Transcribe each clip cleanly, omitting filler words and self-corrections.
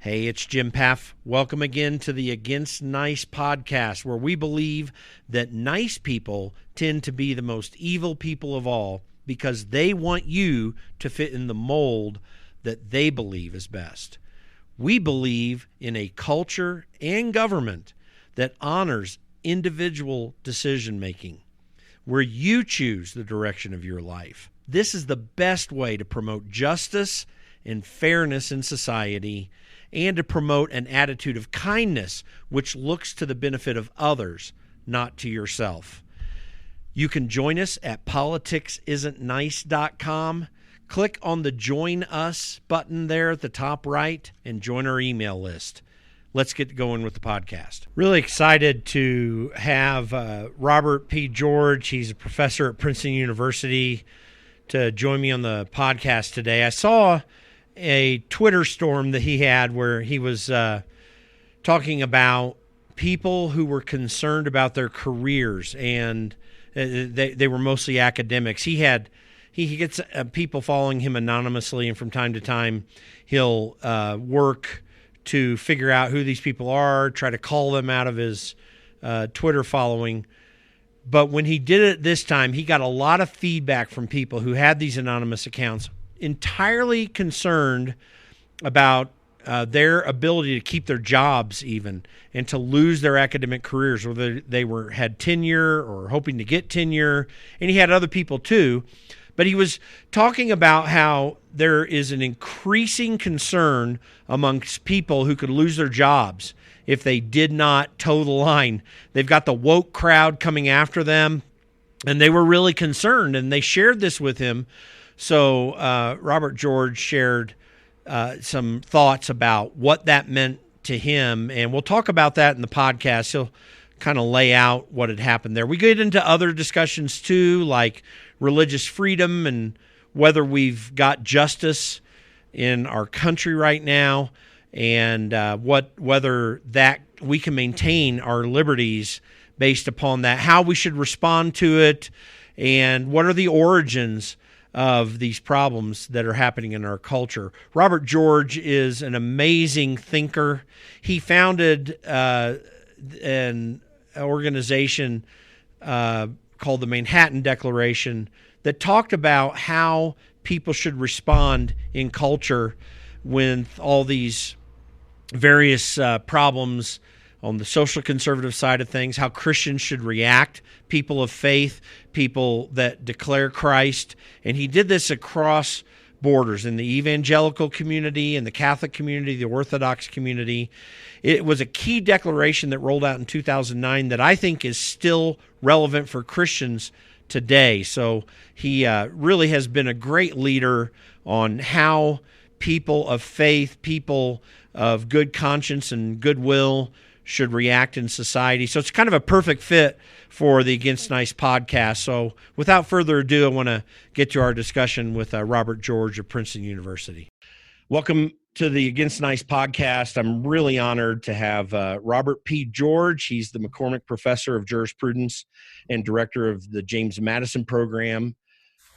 Hey, it's Jim Paff. Welcome again to the Against Nice podcast, where we believe that nice people tend to be the most evil people of all because they want you to fit in the mold that they believe is best. We believe in a culture and government that honors individual decision-making, where you choose the direction of your life. This is the best way to promote justice and fairness in society, and to promote an attitude of kindness which looks to the benefit of others, not to yourself. You can join us at politicsisn'tnice.com. Click on the Join Us button there at the top right and join our email list. Let's get going with the podcast. Really excited to have Robert P. George. He's a professor at Princeton University to join me on the podcast today. I saw a Twitter storm that he had where he was talking about people who were concerned about their careers, and they were mostly academics. He gets people following him anonymously, and from time to time he'll work to figure out who these people are, try to call them out of his Twitter following. But when he did it this time, he got a lot of feedback from people who had these anonymous accounts, entirely concerned about their ability to keep their jobs even and to lose their academic careers, whether they had tenure or hoping to get tenure. And he had other people too. But he was talking about how there is an increasing concern amongst people who could lose their jobs if they did not toe the line. They've got the woke crowd coming after them, and they were really concerned, and they shared this with him. So Robert George shared some thoughts about what that meant to him, and we'll talk about that in the podcast. He'll kind of lay out what had happened there. We get into other discussions too, like religious freedom and whether we've got justice in our country right now, and whether that we can maintain our liberties based upon that, how we should respond to it, and what are the origins of these problems that are happening in our culture. Robert George is an amazing thinker. He founded an organization called the Manhattan Declaration that talked about how people should respond in culture when all these various problems on the social conservative side of things, how Christians should react, people of faith, people that declare Christ. And he did this across borders in the evangelical community, in the Catholic community, the Orthodox community. It was a key declaration that rolled out in 2009 that I think is still relevant for Christians today. So he really has been a great leader on how people of faith, people of good conscience and goodwill should react in society. So it's kind of a perfect fit for the Against Nice podcast. So without further ado, I want to get to our discussion with Robert George of Princeton University. Welcome to the Against Nice podcast. I'm really honored to have Robert P. George. He's the McCormick Professor of Jurisprudence and Director of the James Madison Program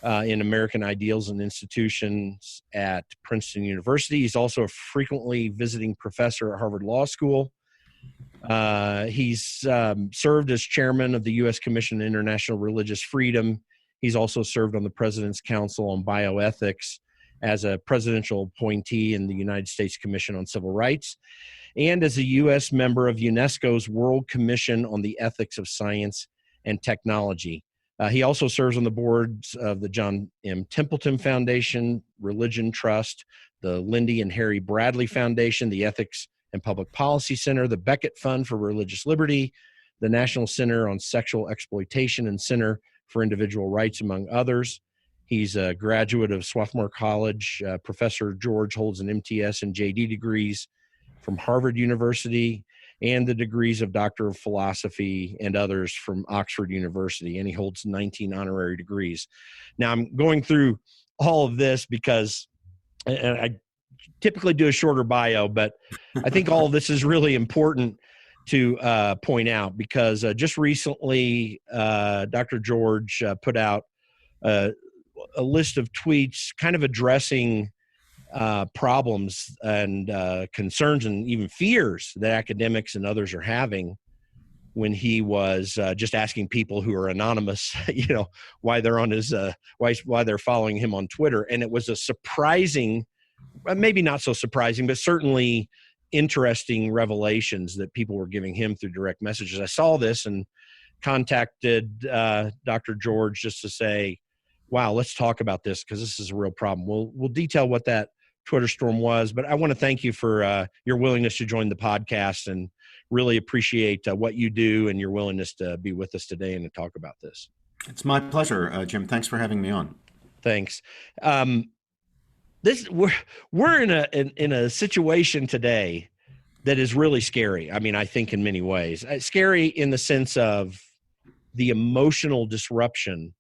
in American Ideals and Institutions at Princeton University. He's also a frequently visiting professor at Harvard Law School. He's served as chairman of the U.S. Commission on International Religious Freedom. He's also served on the President's Council on Bioethics as a presidential appointee in the United States Commission on Civil Rights, and as a U.S. member of UNESCO's World Commission on the Ethics of Science and Technology. He also serves on the boards of the John M. Templeton Foundation, Religion Trust, the Lindy and Harry Bradley Foundation, the Ethics and Public Policy Center, the Beckett Fund for Religious Liberty, the National Center on Sexual Exploitation and Center for Individual Rights, among others. He's a graduate of Swarthmore College. Professor George holds an MTS and JD degrees from Harvard University and the degrees of Doctor of Philosophy and others from Oxford University, and he holds 19 honorary degrees. Now, I'm going through all of this because I typically do a shorter bio, but I think all of this is really important to point out because just recently, Dr. George put out a list of tweets kind of addressing problems and concerns and even fears that academics and others are having when he was just asking people who are anonymous, why they're on his why they're following him on Twitter. And it was a surprising, maybe not so surprising, but certainly interesting revelations that people were giving him through direct messages. I saw this and contacted Dr. George just to say, wow, let's talk about this because this is a real problem. We'll detail what that Twitter storm was, but I want to thank you for your willingness to join the podcast and really appreciate what you do and your willingness to be with us today and to talk about this. It's my pleasure, Jim. Thanks for having me on. Thanks. We're in a situation today that is really scary. I mean, I think in many ways, scary in the sense of the emotional disruption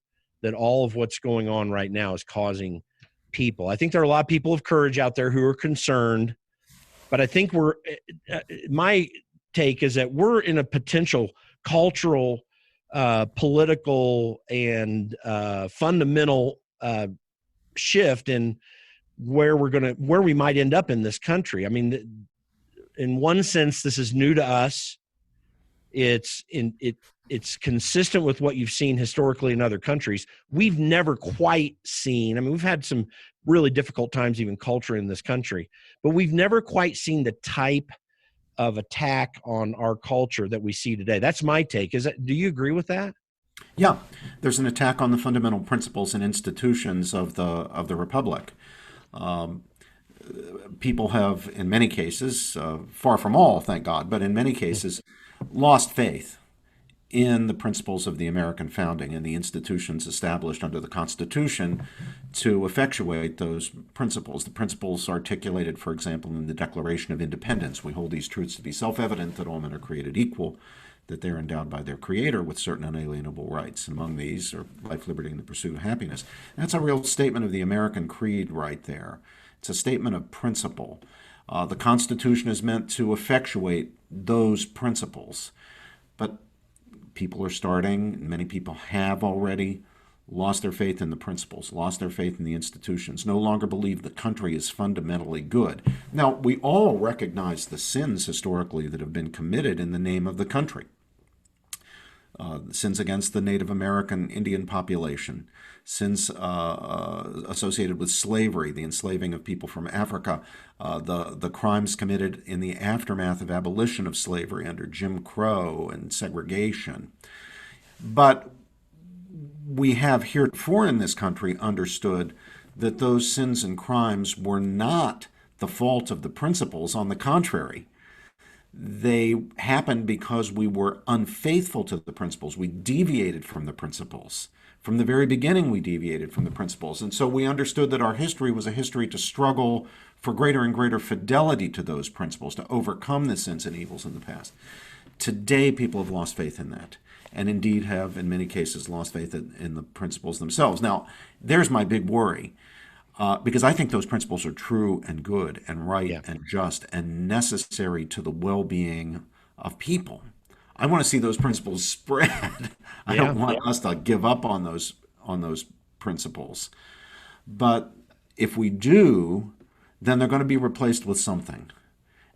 that all of what's going on right now is causing people. I think there are a lot of people of courage out there who are concerned, but I think my take is that we're in a potential cultural, political, and fundamental shift in where we might end up in this country. I mean, in one sense, this is new to us. It's consistent with what you've seen historically in other countries. We've never quite seen, I mean, we've had some really difficult times, even culture in this country, but we've never quite seen the type of attack on our culture that we see today. That's my take. Do you agree with that? Yeah, there's an attack on the fundamental principles and institutions of the republic. People have, in many cases, far from all, thank God, but in many cases, lost faith in the principles of the American founding and the institutions established under the Constitution to effectuate those principles. The principles articulated, for example, in the Declaration of Independence. We hold these truths to be self-evident, that all men are created equal, that they're endowed by their Creator with certain unalienable rights. And among these are life, liberty, and the pursuit of happiness. That's a real statement of the American creed right there. It's a statement of principle. The Constitution is meant to effectuate those principles. But people are starting, many people have already lost their faith in the principles, lost their faith in the institutions, no longer believe the country is fundamentally good. Now, we all recognize the sins historically that have been committed in the name of the country. Sins against the Native American Indian population, sins associated with slavery, the enslaving of people from Africa, the crimes committed in the aftermath of abolition of slavery under Jim Crow and segregation. But we have heretofore in this country understood that those sins and crimes were not the fault of the principles. On the contrary, they happened because we were unfaithful to the principles. We deviated from the principles. From the very beginning, we deviated from the principles. And so we understood that our history was a history to struggle for greater and greater fidelity to those principles, to overcome the sins and evils in the past. Today, people have lost faith in that, and indeed have, in many cases, lost faith in the principles themselves. Now, there's my big worry. Because I think those principles are true and good and right and just and necessary to the well-being of people. I want to see those principles spread. I don't want us to give up on those principles. But if we do, then they're going to be replaced with something.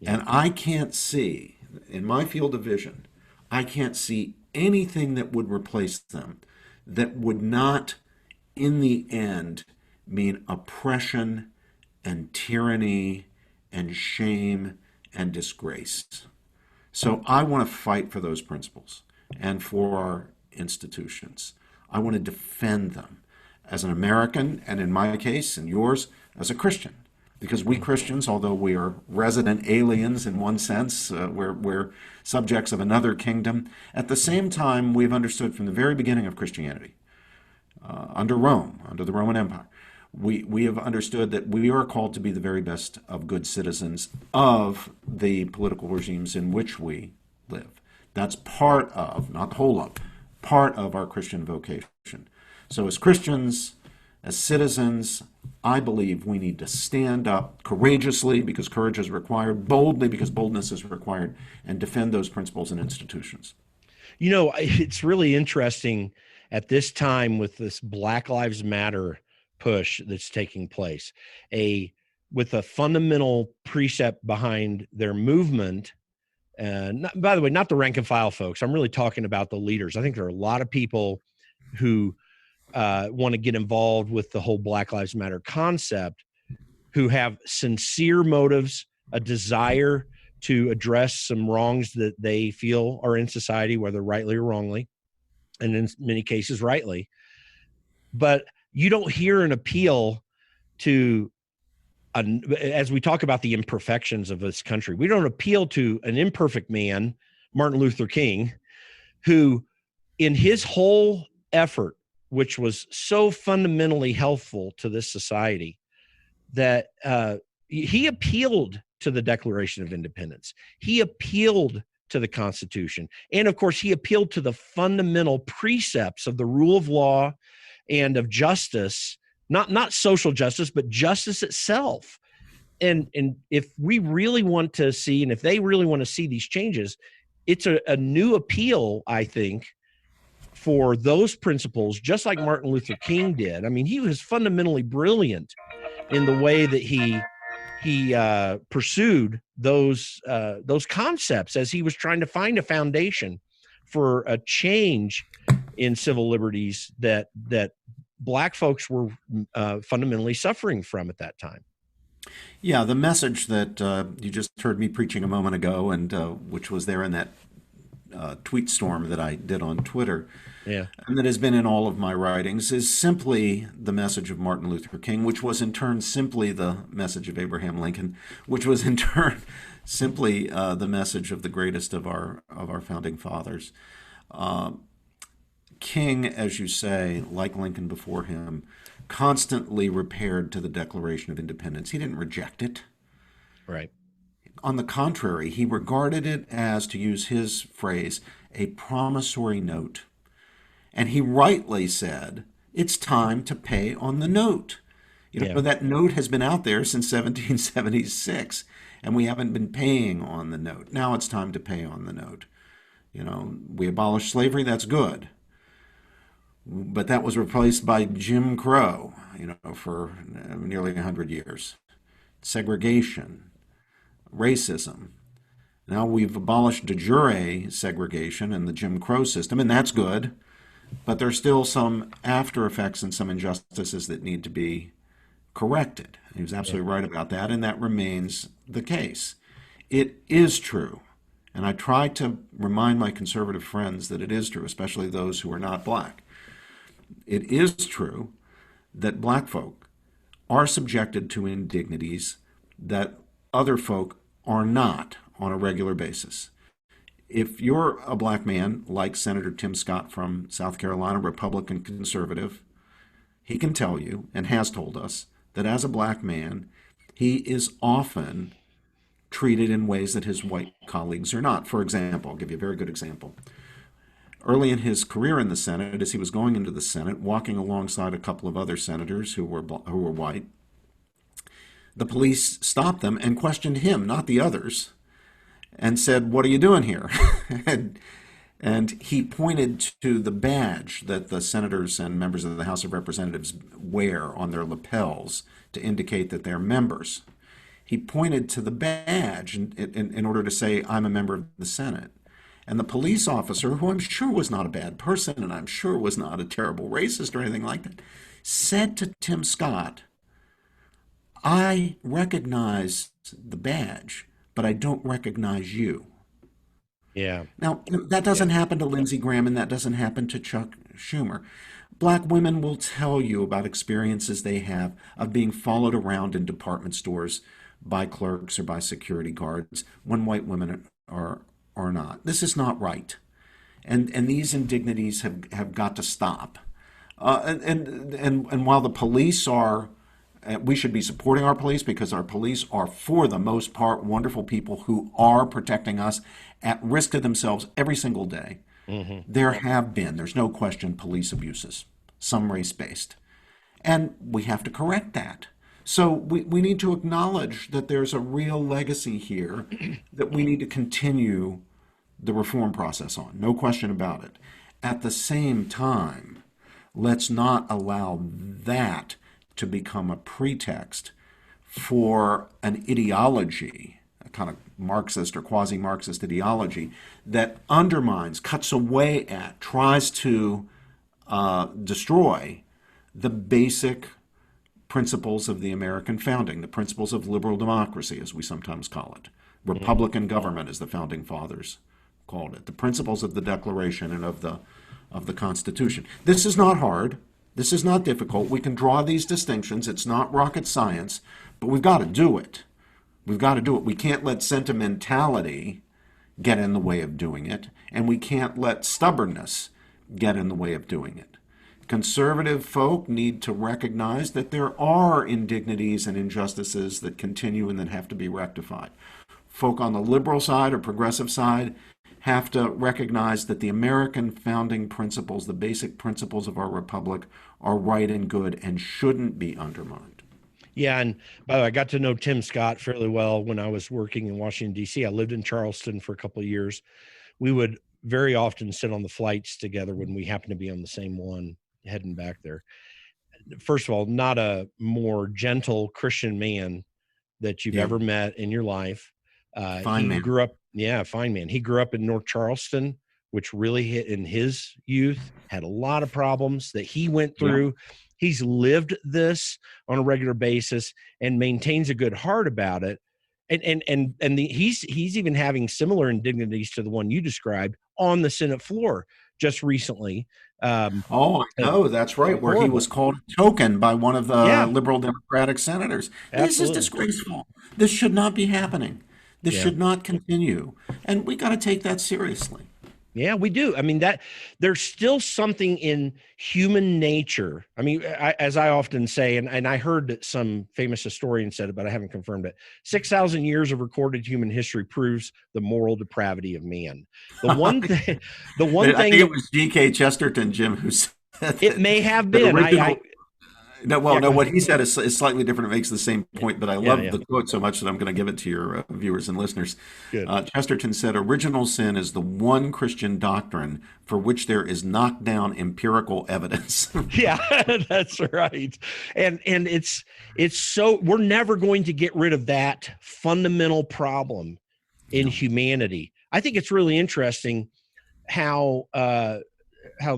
And I can't see, in my field of vision, I can't see anything that would replace them that would not, in the end, mean oppression and tyranny and shame and disgrace. So I want to fight for those principles and for our institutions. I want to defend them as an American, and in my case and yours, as a Christian. Because we Christians, although we are resident aliens in one sense, we're subjects of another kingdom, at the same time we've understood from the very beginning of Christianity, under Rome, under the Roman Empire, we have understood that we are called to be the very best of good citizens of the political regimes in which we live. That's part of, not the whole of, part of our Christian vocation. So as Christians, as citizens, I believe we need to stand up courageously because courage is required, boldly because boldness is required, and defend those principles and institutions. You know, it's really interesting at this time with this Black Lives Matter push that's taking place. A with a fundamental precept behind their movement. By the way, not the rank and file folks. I'm really talking about the leaders. I think there are a lot of people who want to get involved with the whole Black Lives Matter concept, who have sincere motives, a desire to address some wrongs that they feel are in society, whether rightly or wrongly, and in many cases rightly. But you don't hear an appeal to, as we talk about the imperfections of this country, we don't appeal to an imperfect man, Martin Luther King, who in his whole effort, which was so fundamentally helpful to this society, that he appealed to the Declaration of Independence. He appealed to the Constitution. And of course, he appealed to the fundamental precepts of the rule of law and of justice, not social justice, but justice itself. And if we really want to see, and if they really want to see these changes, it's a new appeal, I think, for those principles, just like Martin Luther King did. I mean, he was fundamentally brilliant in the way that he pursued those concepts as he was trying to find a foundation for a change in civil liberties that Black folks were fundamentally suffering from at that time. Yeah, the message that you just heard me preaching a moment ago, and which was there in that tweet storm that I did on Twitter, Yeah, and that has been in all of my writings, is simply the message of Martin Luther King, which was in turn simply the message of Abraham Lincoln, which was in turn simply the message of the greatest of our founding fathers. King, as you say, like Lincoln before him, constantly repaired to the Declaration of Independence. He didn't reject it. right. On the contrary, he regarded it as, to use his phrase, a promissory note. And he rightly said, it's time to pay on the note. You know, Yeah. that note has been out there since 1776, and we haven't been paying on the note. Now it's time to pay on the note. You know, we abolished slavery, that's good. But that was replaced by Jim Crow, you know, for nearly 100 years. Segregation, racism. Now we've abolished de jure segregation and the Jim Crow system, and that's good. But there's still some after effects and some injustices that need to be corrected. He was absolutely right about that, and that remains the case. It is true, and I try to remind my conservative friends that it is true, especially those who are not Black. It is true that Black folk are subjected to indignities that other folk are not on a regular basis. If you're a Black man, like Senator Tim Scott from South Carolina, Republican conservative, he can tell you, and has told us, that as a Black man, he is often treated in ways that his white colleagues are not. For example, I'll give you a very good example. Early in his career in the Senate, as he was going into the Senate, walking alongside a couple of other senators who were white, the police stopped them and questioned him, not the others, and said, "What are you doing here?" and he pointed to the badge that the senators and members of the House of Representatives wear on their lapels to indicate that they're members. He pointed to the badge in order to say, "I'm a member of the Senate." And the police officer, who I'm sure was not a bad person and I'm sure was not a terrible racist or anything like that, said to Tim Scott, "I recognize the badge, but I don't recognize you." Yeah. Now, that doesn't happen to Lindsey Graham, and that doesn't happen to Chuck Schumer. Black women will tell you about experiences they have of being followed around in department stores by clerks or by security guards when white women are not. This is not right. And these indignities have got to stop. And while the police are, we should be supporting our police because our police are, for the most part, wonderful people who are protecting us at risk to themselves every single day. Mm-hmm. There have been, there's no question, police abuses, some race-based. And we have to correct that. So we need to acknowledge that there's a real legacy here that we need to continue the reform process on. No question about it. At the same time, let's not allow that to become a pretext for an ideology, a kind of Marxist or quasi-Marxist ideology that undermines, cuts away at, tries to destroy the basic principles of the American founding, the principles of liberal democracy, as we sometimes call it. Republican government, as the founding fathers called it. The principles of the Declaration and of the Constitution. This is not hard. This is not difficult. We can draw these distinctions. It's not rocket science, but we've got to do it. We've got to do it. We can't let sentimentality get in the way of doing it, and we can't let stubbornness get in the way of doing it. Conservative folk need to recognize that there are indignities and injustices that continue and that have to be rectified. Folk on the liberal side or progressive side have to recognize that the American founding principles, the basic principles of our republic, are right and good and shouldn't be undermined. Yeah, and by the way, I got to know Tim Scott fairly well when I was working in Washington, D.C. I lived in Charleston for a couple of years. We would very often sit on the flights together when we happened to be on the same one heading back there. First of all, not a more gentle Christian man that you've ever met in your life. Fine man. Grew up, fine man. He grew up in North Charleston, which really hit in his youth, had a lot of problems that he went through. Yeah. He's lived this on a regular basis and maintains a good heart about it. He's even having similar indignities to the one you described on the Senate floor just recently. I know, that's right, where he was called a token by one of the liberal Democratic senators. Absolutely. This is disgraceful. This should not be happening. This should not continue. And we got to take that seriously. Yeah, we do. I mean, that there's still something in human nature. I mean, as I often say, and I heard that some famous historian said it, but I haven't confirmed it. 6,000 years of recorded human history proves the moral depravity of man. The one thing, I think it was G.K. Chesterton, Jim, who said that. It may have been. No, what he said is slightly different. It makes the same point, but I love the quote so much that I'm going to give it to your viewers and listeners. Chesterton said, "Original sin is the one Christian doctrine for which there is knockdown empirical evidence." Yeah, that's right. And it's so we're never going to get rid of that fundamental problem in humanity. I think it's really interesting how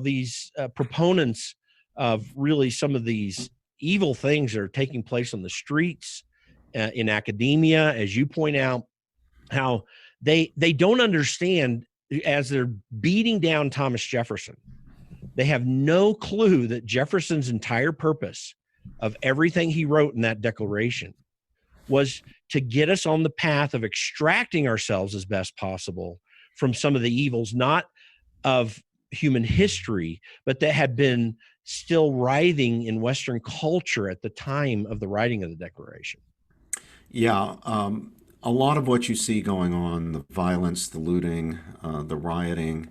these proponents of really some of these evil things that are taking place on the streets, in academia, as you point out, how they don't understand as they're beating down Thomas Jefferson. They have no clue that Jefferson's entire purpose of everything he wrote in that Declaration was to get us on the path of extracting ourselves as best possible from some of the evils, not of human history, but that had been still writhing in Western culture at the time of the writing of the Declaration. Yeah, a lot of what you see going on, the violence, the looting, the rioting,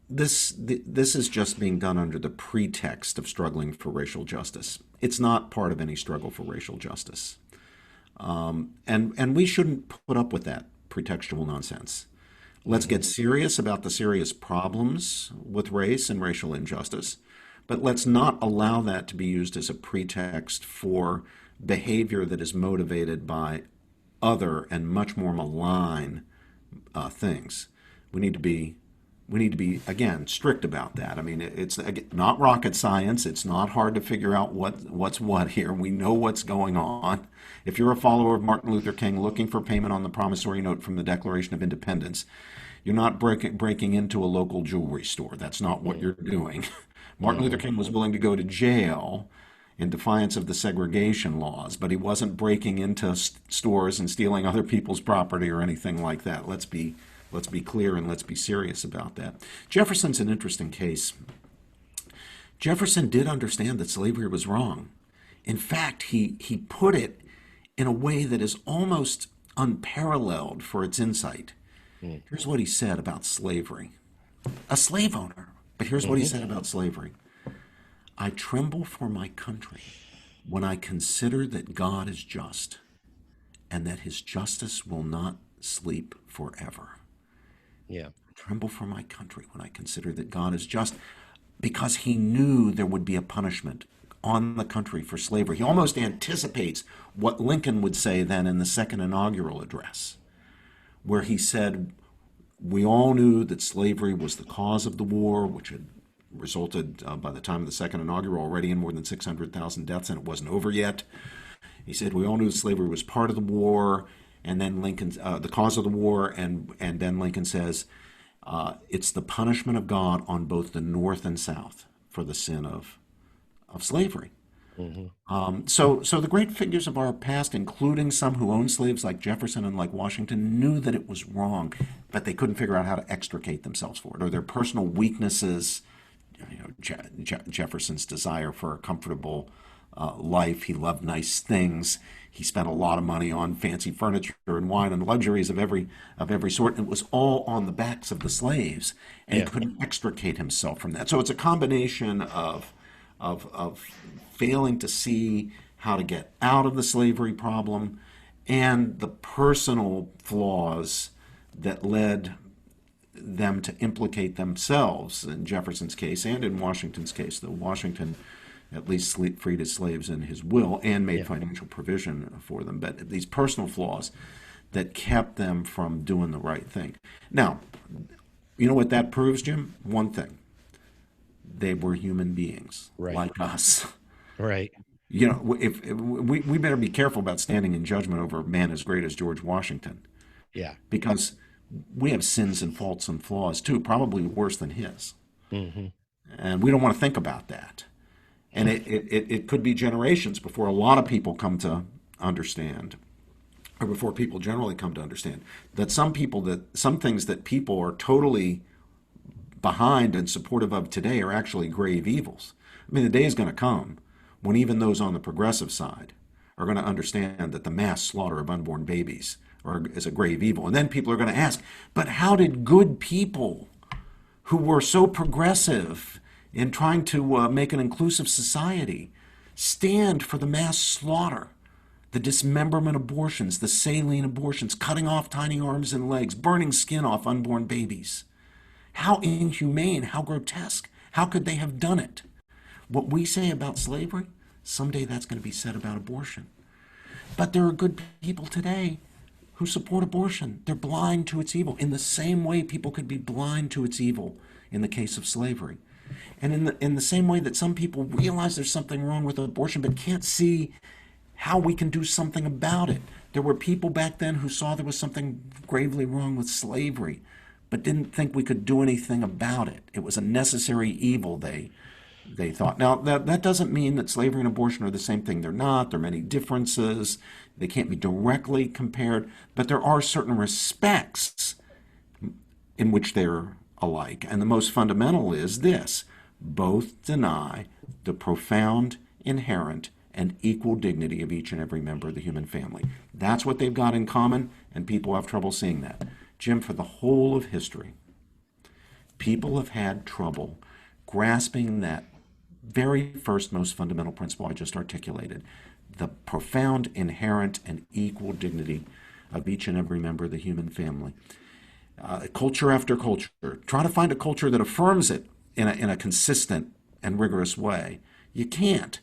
this is just being done under the pretext of struggling for racial justice. It's not part of any struggle for racial justice. And we shouldn't put up with that pretextual nonsense. Let's get serious about the serious problems with race and racial injustice, but let's not allow that to be used as a pretext for behavior that is motivated by other and much more malign things. We need to be, again, strict about that. I mean, it's not rocket science. It's not hard to figure out what's what here. We know what's going on. If you're a follower of Martin Luther King looking for payment on the promissory note from the Declaration of Independence, you're not breaking into a local jewelry store. That's not what you're doing. Martin Luther King was willing to go to jail in defiance of the segregation laws, but he wasn't breaking into stores and stealing other people's property or anything like that. Let's be clear and let's be serious about that. Jefferson's an interesting case. Jefferson did understand that slavery was wrong. In fact, he put it in a way that is almost unparalleled for its insight. Here's what he said about slavery. A slave owner. But here's what he said about slavery. "I tremble for my country when I consider that God is just and that his justice will not sleep forever." Yeah. "I tremble for my country when I consider that God is just," because he knew there would be a punishment on the country for slavery. He almost anticipates what Lincoln would say then in the second inaugural address, where he said, we all knew that slavery was the cause of the war, which had resulted by the time of the second inaugural already in more than 600,000 deaths, and it wasn't over yet. He said, we all knew slavery was part of the war, and then Lincoln, the cause of the war, and then Lincoln says, it's the punishment of God on both the North and South for the sin of slavery. So the great figures of our past, including some who owned slaves like Jefferson and like Washington, knew that it was wrong, but they couldn't figure out how to extricate themselves for it, or their personal weaknesses. Jefferson's desire for a comfortable life. He loved nice things. He spent a lot of money on fancy furniture and wine and luxuries of every sort. And it was all on the backs of the slaves, and he couldn't extricate himself from that. So it's a combination of failing to see how to get out of the slavery problem and the personal flaws that led them to implicate themselves in Jefferson's case and in Washington's case, though Washington at least freed his slaves in his will and made financial provision for them. But these personal flaws that kept them from doing the right thing. Now, you know what that proves, Jim? One thing. They were human beings like us. Right. You know, if we better be careful about standing in judgment over a man as great as George Washington. Yeah. Because we have sins and faults and flaws too, probably worse than his. And we don't want to think about that. And it could be generations before a lot of people come to understand, or before people generally come to understand, that some things that people are totally behind and supportive of today are actually grave evils. I mean, the day is going to come when even those on the progressive side are going to understand that the mass slaughter of unborn babies is a grave evil. And then people are going to ask, but how did good people who were so progressive in trying to make an inclusive society stand for the mass slaughter, the dismemberment abortions, the saline abortions, cutting off tiny arms and legs, burning skin off unborn babies? How inhumane, how grotesque, how could they have done it? What we say about slavery, someday that's going to be said about abortion. But there are good people today who support abortion. They're blind to its evil, in the same way people could be blind to its evil in the case of slavery. And in the same way that some people realize there's something wrong with abortion but can't see how we can do something about it. There were people back then who saw there was something gravely wrong with slavery but didn't think we could do anything about it. It was a necessary evil, they thought. Now, that doesn't mean that slavery and abortion are the same thing. They're not. There are many differences. They can't be directly compared, but there are certain respects in which they're alike. And the most fundamental is this: both deny the profound, inherent, and equal dignity of each and every member of the human family. That's what they've got in common, and people have trouble seeing that. Jim, for the whole of history, people have had trouble grasping that very first, most fundamental principle I just articulated: the profound, inherent, and equal dignity of each and every member of the human family. Culture after culture, try to find a culture that affirms it in a consistent and rigorous way. You can't.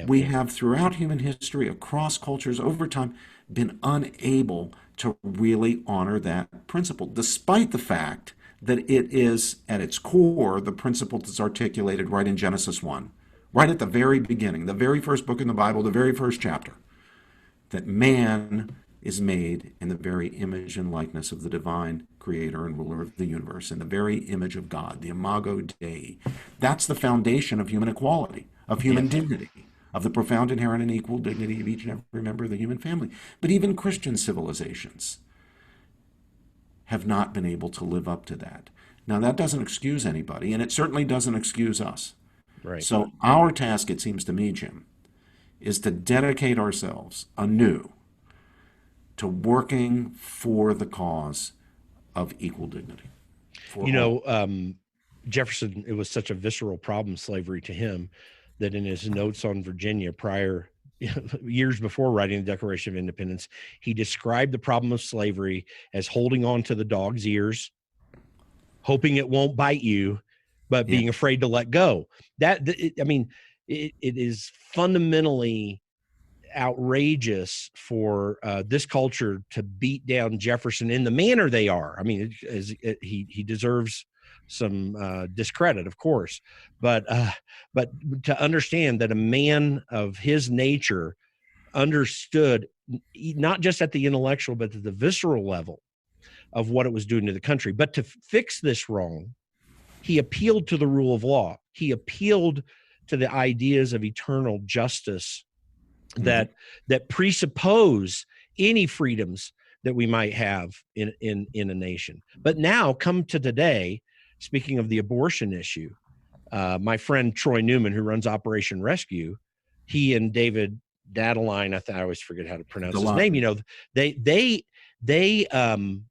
We have, throughout human history, across cultures, over time, been unable to really honor that principle, despite the fact that it is, at its core, the principle that's articulated right in Genesis 1, right at the very beginning, the very first book in the Bible, the very first chapter, that man is made in the very image and likeness of the divine creator and ruler of the universe, in the very image of God, the imago Dei. That's the foundation of human equality, of human dignity, of the profound, inherent, and equal dignity of each and every member of the human family. But even Christian civilizations have not been able to live up to that. Now, that doesn't excuse anybody, and it certainly doesn't excuse us. Right. So our task, it seems to me, Jim, is to dedicate ourselves anew to working for the cause of equal dignity. Jefferson, it was such a visceral problem, slavery, to him, that in his notes on Virginia years before writing the Declaration of Independence, he described the problem of slavery as holding on to the dog's ears, hoping it won't bite you, but being afraid to let go. it is fundamentally outrageous for this culture to beat down Jefferson in the manner they are. I mean, he deserves some discredit, of course, but to understand that a man of his nature understood not just at the intellectual but at the visceral level of what it was doing to the country. But to fix this wrong, he appealed to the rule of law. He appealed to the ideas of eternal justice that presuppose any freedoms that we might have in a nation. But now, come to today, speaking of the abortion issue, my friend Troy Newman, who runs Operation Rescue, he and David Dadeline, I always forget how to pronounce his name. They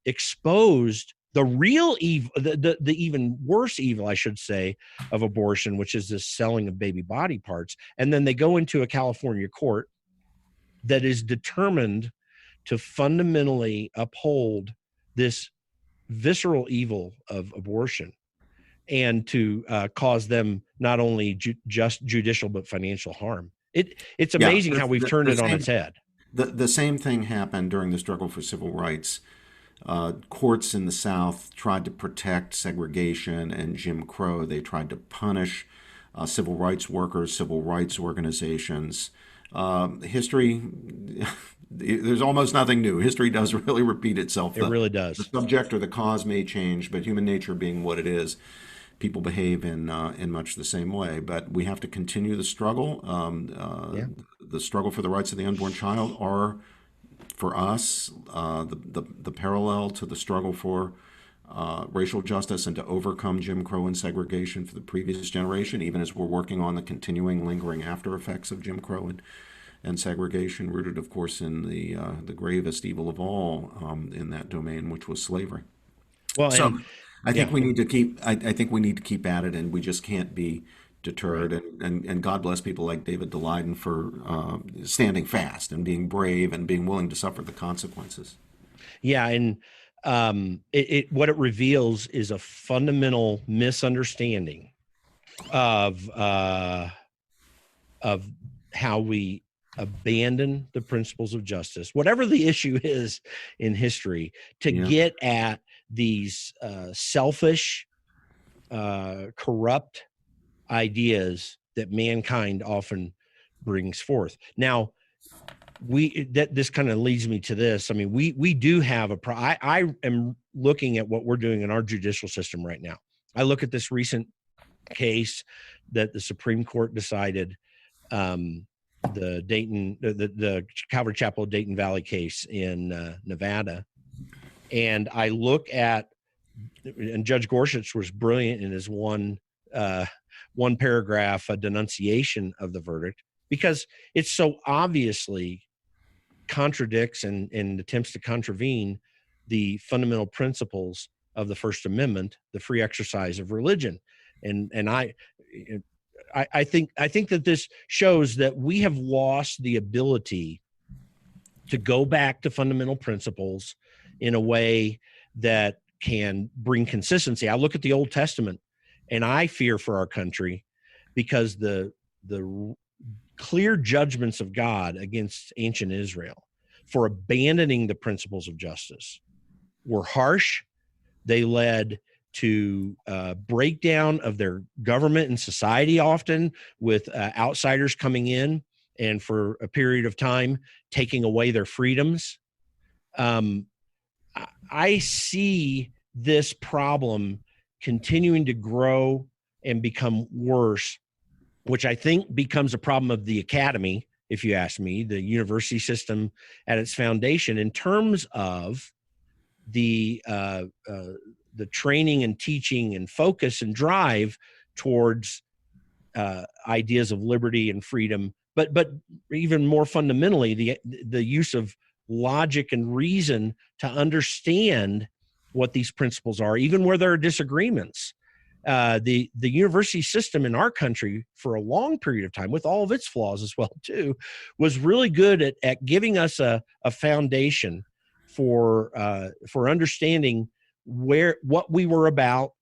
exposed the real evil, the even worse evil, I should say, of abortion, which is this selling of baby body parts. And then they go into a California court that is determined to fundamentally uphold this visceral evil of abortion and to cause them not only just judicial but financial harm. It's amazing how we've turned it on its head. The same thing happened during the struggle for civil rights. Courts in the South tried to protect segregation and Jim Crow. They tried to punish civil rights workers, civil rights organizations. History, there's almost nothing new. History does really repeat itself. It really does. The subject or the cause may change, but human nature being what it is, people behave in much the same way. But we have to continue the struggle. The struggle for the rights of the unborn child are, for us, the parallel to the struggle for racial justice and to overcome Jim Crow and segregation for the previous generation, even as we're working on the continuing lingering after effects of Jim Crow and segregation, rooted, of course, in the gravest evil of all in that domain, which was slavery. Well, so I think we need to keep. I think we need to keep at it, and we just can't be deterred. Right. And God bless people like David Dalyden for standing fast and being brave and being willing to suffer the consequences. Yeah, and what it reveals is a fundamental misunderstanding of how we abandon the principles of justice, whatever the issue is in history, to get at these selfish, corrupt ideas that mankind often brings forth. Now, this kind of leads me to this. I mean, we do have I am looking at what we're doing in our judicial system right now. I look at this recent case that the Supreme Court decided, the Calvary Chapel Dayton Valley case in Nevada, and I look at, and Judge Gorsuch was brilliant in his one paragraph denunciation of the verdict, because it so obviously contradicts and attempts to contravene the fundamental principles of the First Amendment, the free exercise of religion. And I think that this shows that we have lost the ability to go back to fundamental principles in a way that can bring consistency. I look at the Old Testament and I fear for our country, because the clear judgments of God against ancient Israel for abandoning the principles of justice were harsh. They led to breakdown of their government and society, often with outsiders coming in and for a period of time taking away their freedoms. I see this problem continuing to grow and become worse, which I think becomes a problem of the academy, if you ask me, the university system at its foundation, in terms of the training and teaching and focus and drive towards ideas of liberty and freedom, but even more fundamentally, the use of logic and reason to understand what these principles are, even where there are disagreements. The university system in our country, for a long period of time, with all of its flaws as well too, was really good at giving us a foundation for understanding what we were about,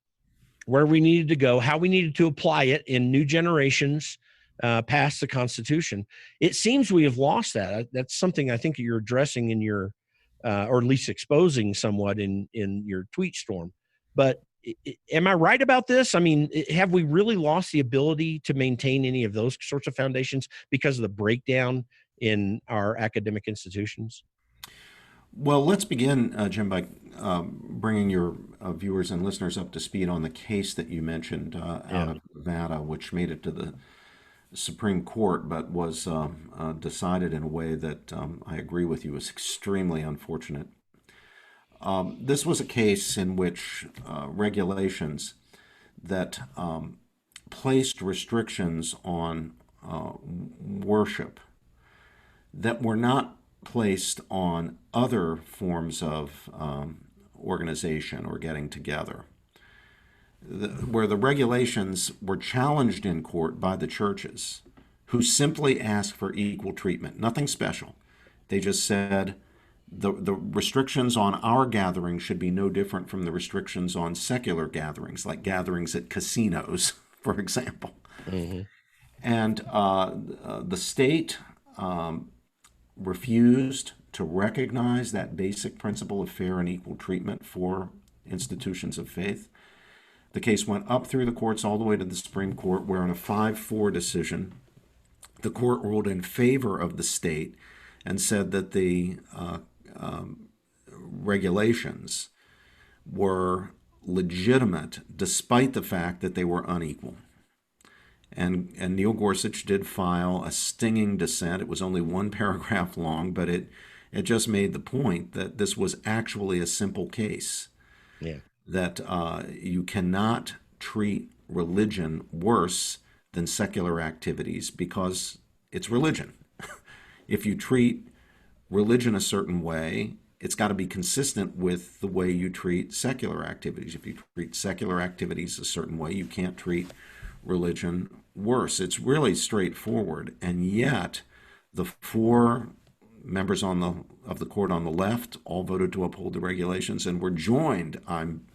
where we needed to go, how we needed to apply it in new generations passed the Constitution. It seems we have lost that. That's something I think you're addressing in your, or at least exposing somewhat in your tweet storm. But am I right about this? I mean, have we really lost the ability to maintain any of those sorts of foundations because of the breakdown in our academic institutions? Well, let's begin, Jim, by bringing your viewers and listeners up to speed on the case that you mentioned out Yeah. of Nevada, which made it to the Supreme Court, but was decided in a way that I agree with you is extremely unfortunate. This was a case in which regulations that placed restrictions on worship that were not placed on other forms of organization or getting together, where the regulations were challenged in court by the churches, who simply asked for equal treatment, nothing special. They just said the restrictions on our gatherings should be no different from the restrictions on secular gatherings, like gatherings at casinos, for example. Mm-hmm. And the state refused to recognize that basic principle of fair and equal treatment for institutions of faith. The case went up through the courts all the way to the Supreme Court, where in a 5-4 decision, the court ruled in favor of the state and said that the regulations were legitimate despite the fact that they were unequal. And Neil Gorsuch did file a stinging dissent. It was only one paragraph long, but it just made the point that this was actually a simple case. Yeah. That you cannot treat religion worse than secular activities because it's religion. If you treat religion a certain way, it's got to be consistent with the way you treat secular activities. If you treat secular activities a certain way, you can't treat religion worse. It's really straightforward. And yet, the 4 members of the court on the left all voted to uphold the regulations and were joined, I'm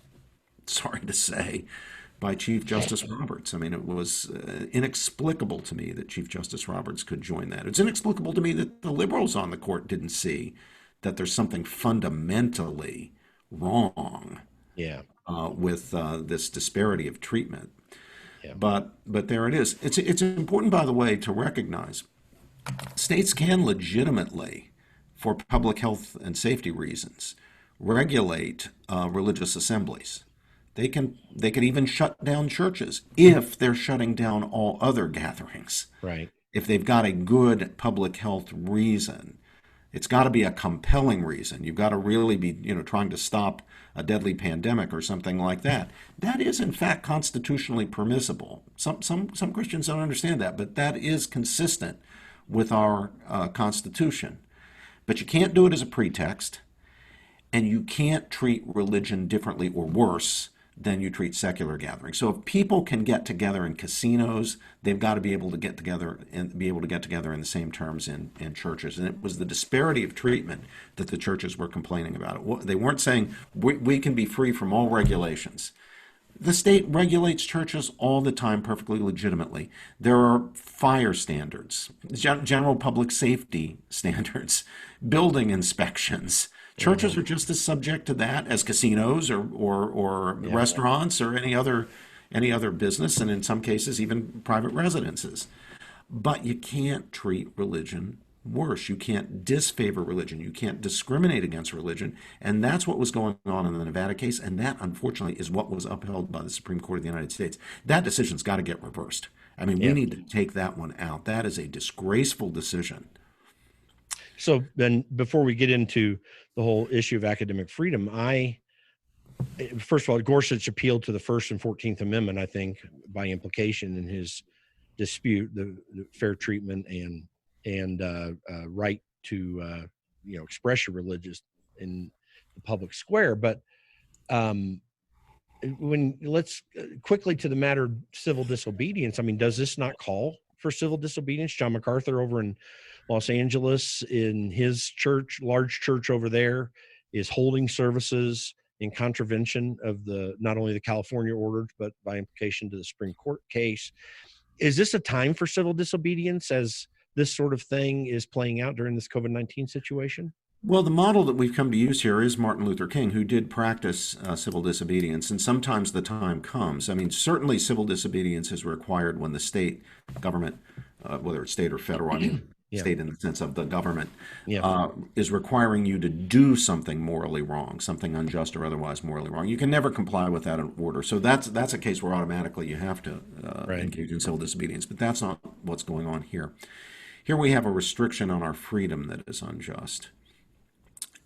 sorry to say, by Chief Justice Roberts. I mean, it was inexplicable to me that Chief Justice Roberts could join that. It's inexplicable to me that the liberals on the court didn't see that there's something fundamentally wrong Yeah. with this disparity of treatment. Yeah. But there it is. It's important, by the way, to recognize states can legitimately, for public health and safety reasons, regulate religious assemblies. They could even shut down churches if they're shutting down all other gatherings. Right. If they've got a good public health reason, it's got to be a compelling reason. You've got to really be, trying to stop a deadly pandemic or something like that. That is, in fact, constitutionally permissible. Some Christians don't understand that, but that is consistent with our Constitution. But you can't do it as a pretext, and you can't treat religion differently or worse than you treat secular gatherings. So if people can get together in casinos, they've got to be able to get together in the same terms in churches. And it was the disparity of treatment that the churches were complaining about. They weren't saying we can be free from all regulations. The state regulates churches all the time perfectly legitimately. There are fire standards, general public safety standards, building inspections. Churches are just as subject to that as casinos or restaurants or any other business, and in some cases even private residences. But you can't treat religion worse. You can't disfavor religion. You can't discriminate against religion. And that's what was going on in the Nevada case, and that, unfortunately, is what was upheld by the Supreme Court of the United States. That decision's got to get reversed. I mean, we need to take that one out. That is a disgraceful decision. So then, before we get into the whole issue of academic freedom, first of all, Gorsuch appealed to the First and 14th Amendment, I think, by implication in his dispute, the fair treatment and right to express your religious in the public square. But let's quickly to the matter of civil disobedience. I mean, does this not call for civil disobedience? John MacArthur over in Los Angeles, in his church, large church over there, is holding services in contravention of not only the California orders, but by implication to the Supreme Court case. Is this a time for civil disobedience as this sort of thing is playing out during this COVID-19 situation? Well, the model that we've come to use here is Martin Luther King, who did practice civil disobedience, and sometimes the time comes. I mean, certainly civil disobedience is required when the state government, whether it's state or federal, I mean, Yeah. state in the sense of the government, Yeah. is requiring you to do something morally wrong, something unjust or otherwise morally wrong. You can never comply with that order. So that's a case where automatically you have to Right. engage in civil disobedience. But that's not what's going on here. Here we have a restriction on our freedom that is unjust.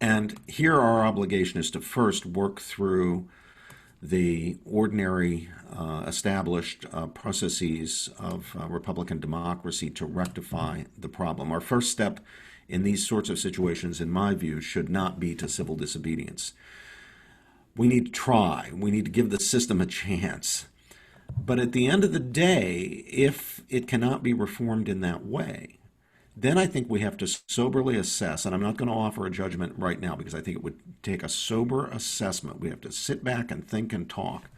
And here our obligation is to first work through the ordinary established processes of Republican democracy to rectify the problem. Our first step in these sorts of situations, in my view, should not be to civil disobedience. We need to try. We need to give the system a chance. But at the end of the day, if it cannot be reformed in that way, then I think we have to soberly assess, and I'm not going to offer a judgment right now because I think it would take a sober assessment. We have to sit back and think and talk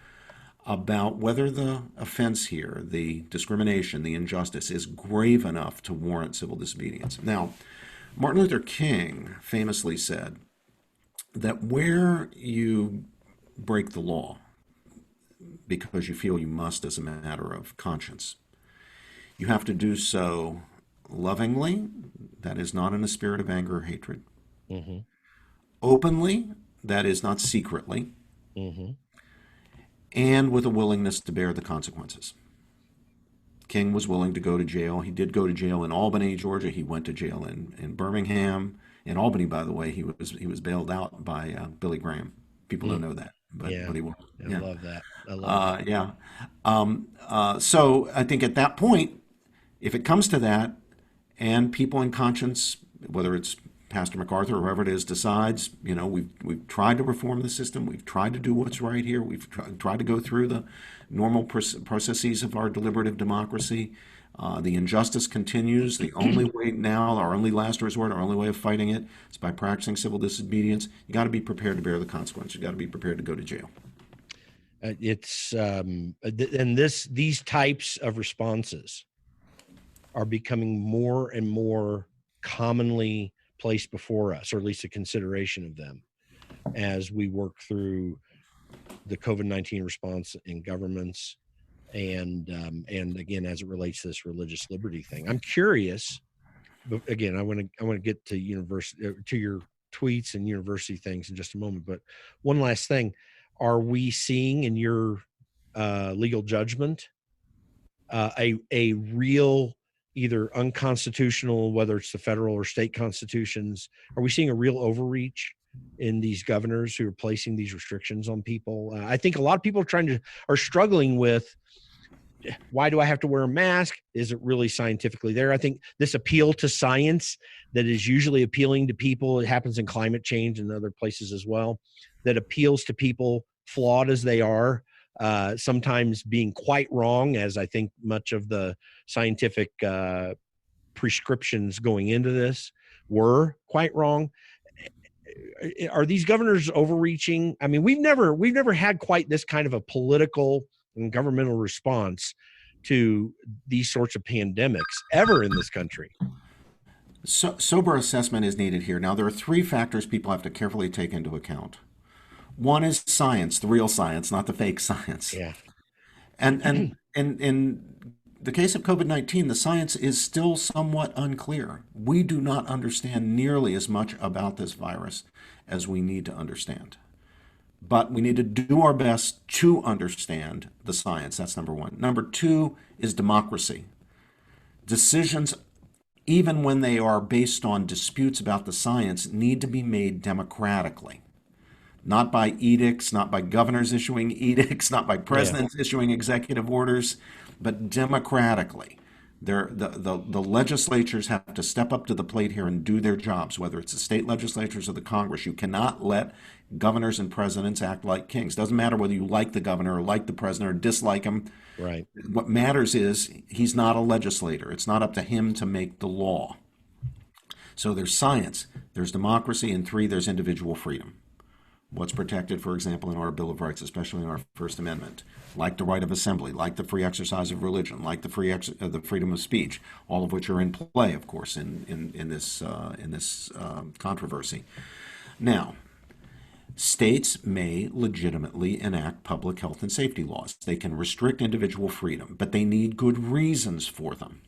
about whether the offense here, the discrimination, the injustice, is grave enough to warrant civil disobedience. Now, Martin Luther King famously said that where you break the law because you feel you must as a matter of conscience, you have to do so lovingly, that is not in a spirit of anger or hatred. Mm-hmm. Openly, that is not secretly. Mm-hmm. And with a willingness to bear the consequences. King was willing to go to jail. He did go to jail in Albany, Georgia. He went to jail in Birmingham. In Albany, by the way, he was bailed out by Billy Graham. People don't know that, but he was. I love that. I love that. So I think at that point, if it comes to that, and people in conscience, whether it's Pastor MacArthur or whoever it is, decides, we've tried to reform the system, we've tried to do what's right here, we've tried to go through the normal processes of our deliberative democracy. The injustice continues. The only way now, our only last resort, our only way of fighting it is by practicing civil disobedience. You got to be prepared to bear the consequences. You got to be prepared to go to jail. These types of responses are becoming more and more commonly placed before us, or at least a consideration of them, as we work through the COVID-19 response in governments, and again, as it relates to this religious liberty thing. I'm curious, but again, I want to get to your tweets and university things in just a moment. But one last thing: are we seeing in your legal judgment a real, either unconstitutional, whether it's the federal or state constitutions, are we seeing a real overreach in these governors who are placing these restrictions on people? I think a lot of people are struggling with, why do I have to wear a mask? Is it really scientifically there? I think this appeal to science that is usually appealing to people, it happens in climate change and other places as well, that appeals to people flawed as they are, sometimes being quite wrong, as I think much of the scientific prescriptions going into this were quite wrong. Are these governors overreaching? I mean, we've never had quite this kind of a political and governmental response to these sorts of pandemics ever in this country. So, sober assessment is needed here. Now, there are three factors people have to carefully take into account. One is science, the real science, not the fake science. Yeah. And in the case of COVID-19, the science is still somewhat unclear. We do not understand nearly as much about this virus as we need to understand. But we need to do our best to understand the science. That's number one. Number two is democracy. Decisions, even when they are based on disputes about the science, need to be made democratically. Not by edicts, not by governors issuing edicts, not by presidents issuing executive orders, but democratically. The legislatures have to step up to the plate here and do their jobs, whether it's the state legislatures or the Congress. You cannot let governors and presidents act like kings. Doesn't matter whether you like the governor or like the president or dislike him. Right. What matters is he's not a legislator. It's not up to him to make the law. So there's science, there's democracy, and three, there's individual freedom. What's protected, for example, in our Bill of Rights, especially in our First Amendment, like the right of assembly, like the free exercise of religion, like the freedom of speech, all of which are in play, of course, in this controversy. Now, states may legitimately enact public health and safety laws. They can restrict individual freedom, but they need good reasons for them.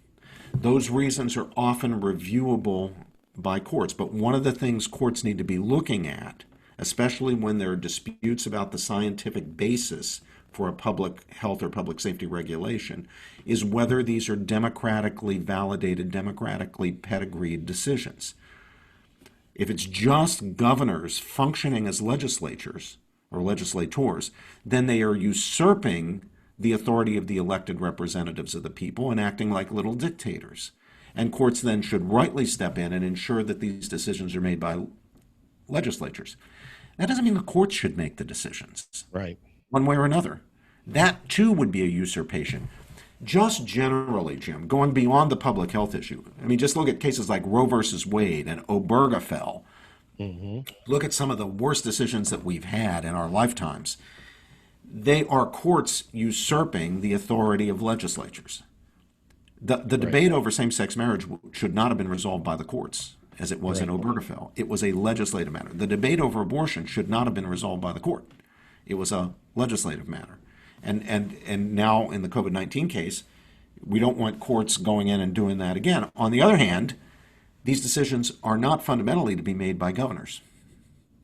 Those reasons are often reviewable by courts, but one of the things courts need to be looking at, especially when there are disputes about the scientific basis for a public health or public safety regulation, is whether these are democratically validated, democratically pedigreed decisions. If it's just governors functioning as legislatures or legislators, then they are usurping the authority of the elected representatives of the people and acting like little dictators. And courts then should rightly step in and ensure that these decisions are made by legislatures. That doesn't mean the courts should make the decisions, Right. one way or another. That too would be a usurpation. Just generally, Jim, going beyond the public health issue, I mean, just look at cases like Roe versus Wade and Obergefell. Look at some of the worst decisions that we've had in our lifetimes. They are courts usurping the authority of legislatures. The debate over same-sex marriage should not have been resolved by the courts, as it was in Obergefell. It was a legislative matter. The debate over abortion should not have been resolved by the court. It was a legislative matter. And now in the COVID-19 case, we don't want courts going in and doing that again. On the other hand, these decisions are not fundamentally to be made by governors,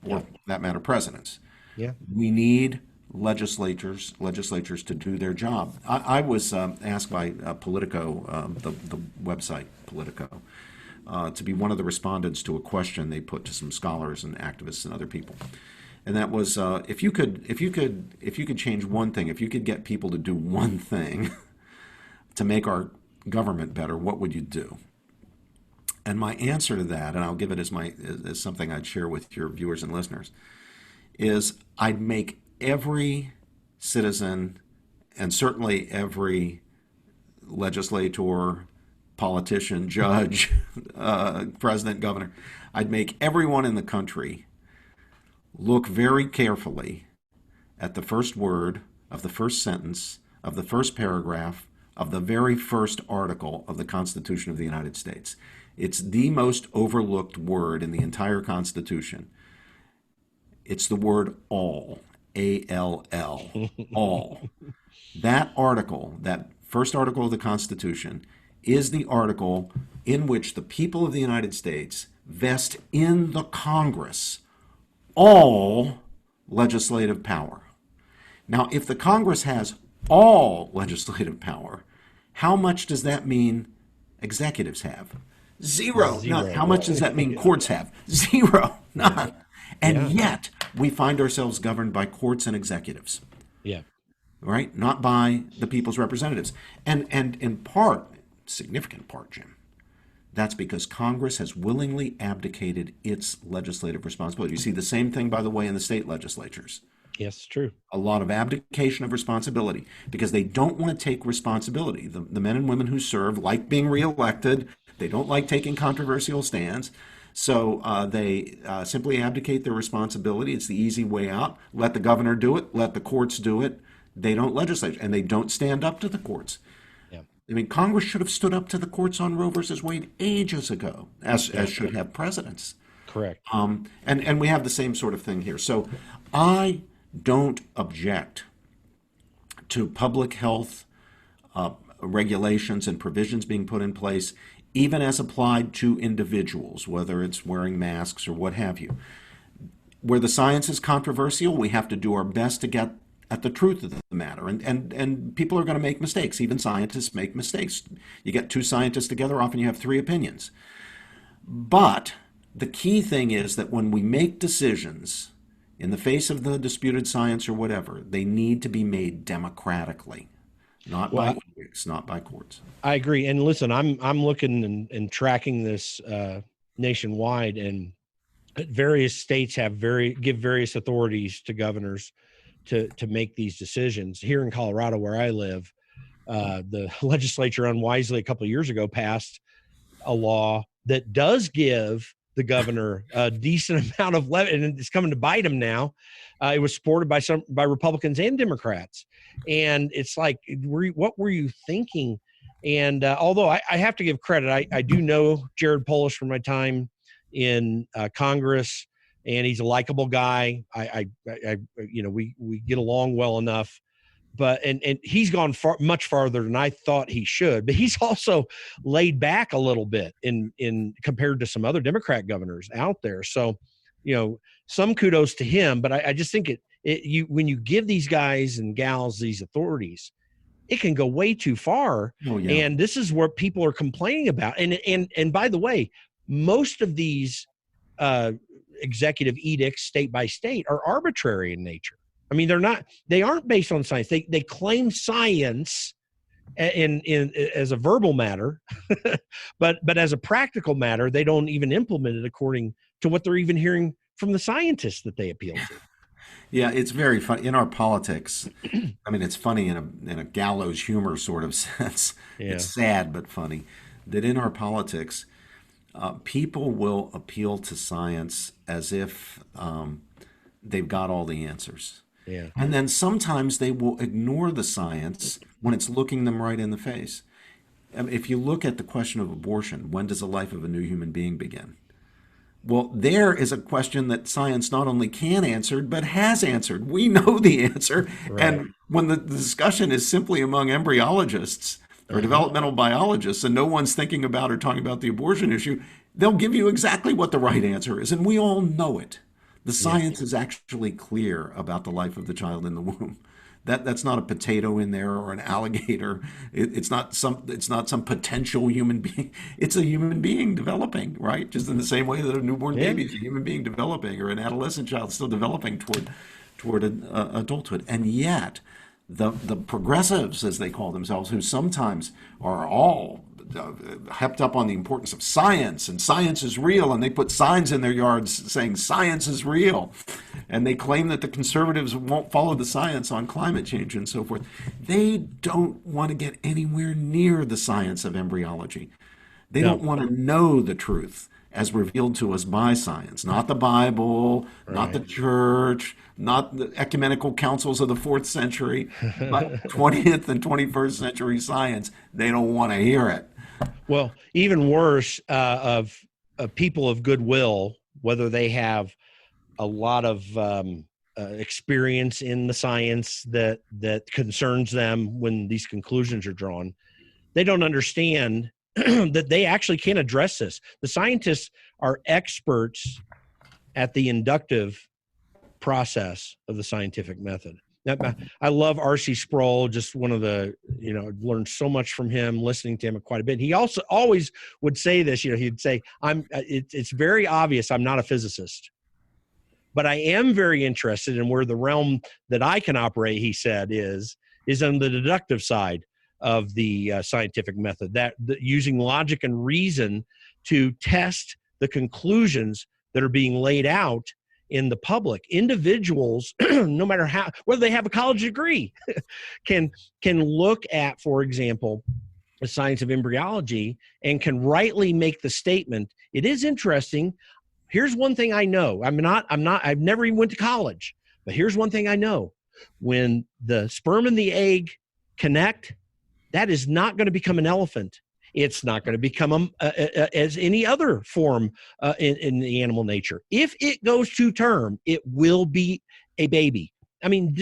or for that matter, presidents. Yeah. We need legislatures to do their job. I was asked by Politico, the website Politico, to be one of the respondents to a question they put to some scholars and activists and other people. And that was, if you could change one thing, if you could get people to do one thing to make our government better, what would you do? And my answer to that, and I'll give it as something I'd share with your viewers and listeners, is I'd make every citizen, and certainly every legislator, politician, judge, president, governor, I'd make everyone in the country look very carefully at the first word of the first sentence of the first paragraph of the very first article of the Constitution of the United States. It's the most overlooked word in the entire Constitution. It's the word all, A-L-L, all. That article, that first article of the Constitution, is the article in which the people of the United States vest in the Congress all legislative power. Now, if the Congress has all legislative power, how much does that mean executives have? Zero. None. How much does that mean courts have? Zero. None. And yet, we find ourselves governed by courts and executives. Yeah. Right? Not by the people's representatives. And in part, significant part, Jim, that's because Congress has willingly abdicated its legislative responsibility. You see the same thing, by the way, in the state legislatures. Yes, true. A lot of abdication of responsibility because they don't want to take responsibility. The men and women who serve like being reelected. They don't like taking controversial stands. So they simply abdicate their responsibility. It's the easy way out. Let the governor do it. Let the courts do it. They don't legislate, and they don't stand up to the courts. Yeah. I mean, Congress should have stood up to the courts on Roe versus Wade ages ago, as should have presidents. Correct. And we have the same sort of thing here. So I don't object to public health regulations and provisions being put in place, even as applied to individuals, whether it's wearing masks or what have you. Where the science is controversial, we have to do our best to get at the truth of the matter. And people are going to make mistakes. Even scientists make mistakes. You get two scientists together, often you have three opinions. But the key thing is that when we make decisions in the face of the disputed science or whatever, they need to be made democratically, not by edicts, not by courts. I agree. And listen, I'm looking and tracking this nationwide, and various states give various authorities to governors to make these decisions. Here in Colorado, where I live, the legislature unwisely a couple of years ago passed a law that does give the governor a decent amount of levity, and it's coming to bite him now. It was supported by Republicans and Democrats, and it's like, what were you thinking? And although I have to give credit, I do know Jared Polis from my time in Congress, and he's a likable guy. We get along well enough. But and he's gone much farther than I thought he should. But he's also laid back a little bit in compared to some other Democrat governors out there. So, some kudos to him. But I just think when you give these guys and gals these authorities, it can go way too far. Oh, yeah. And this is what people are complaining about. And by the way, most of these executive edicts, state by state, are arbitrary in nature. I mean, they aren't based on science. They claim science in as a verbal matter, but as a practical matter, they don't even implement it according to what they're even hearing from the scientists that they appeal to. Yeah, it's very funny in our politics. I mean, it's funny in a gallows humor sort of sense. Yeah. It's sad but funny that in our politics, people will appeal to science as if they've got all the answers. Yeah. And then sometimes they will ignore the science when it's looking them right in the face. If you look at the question of abortion, when does the life of a new human being begin? Well, there is a question that science not only can answer, but has answered. We know the answer. Right. And when the discussion is simply among embryologists or developmental biologists, and no one's thinking about or talking about the abortion issue, they'll give you exactly what the right answer is. And we all know it. The science is actually clear about the life of the child in the womb. That's not a potato in there or an alligator. It's not some potential human being. It's a human being developing, right? Just in the same way that a newborn baby is a human being developing, or an adolescent child still developing toward adulthood. And yet, the progressives, as they call themselves, who sometimes are all hepped up on the importance of science, and science is real, and they put signs in their yards saying science is real, and they claim that the conservatives won't follow the science on climate change and so forth. They don't want to get anywhere near the science of embryology. They don't want to know the truth as revealed to us by science, not the Bible, not the church, not the ecumenical councils of the 4th century, but 20th and 21st century science. They don't want to hear it. Well, even worse, of people of goodwill, whether they have a lot of experience in the science that concerns them when these conclusions are drawn, they don't understand that they actually can't address this. The scientists are experts at the inductive process of the scientific method. I love R.C. Sproul, just one of the, learned so much from him, listening to him quite a bit. He also always would say this, he'd say, it's very obvious I'm not a physicist, but I am very interested in where the realm that I can operate, he said, is on the deductive side of the scientific method, that using logic and reason to test the conclusions that are being laid out in the public. Individuals, no matter whether they have a college degree, can look at, for example, the science of embryology and can rightly make the statement, it is interesting. Here's one thing I know. I've never even went to college, but here's one thing I know. When the sperm and the egg connect, that is not going to become an elephant. It's not going to become as any other form in the animal nature. If it goes to term, it will be a baby. I mean,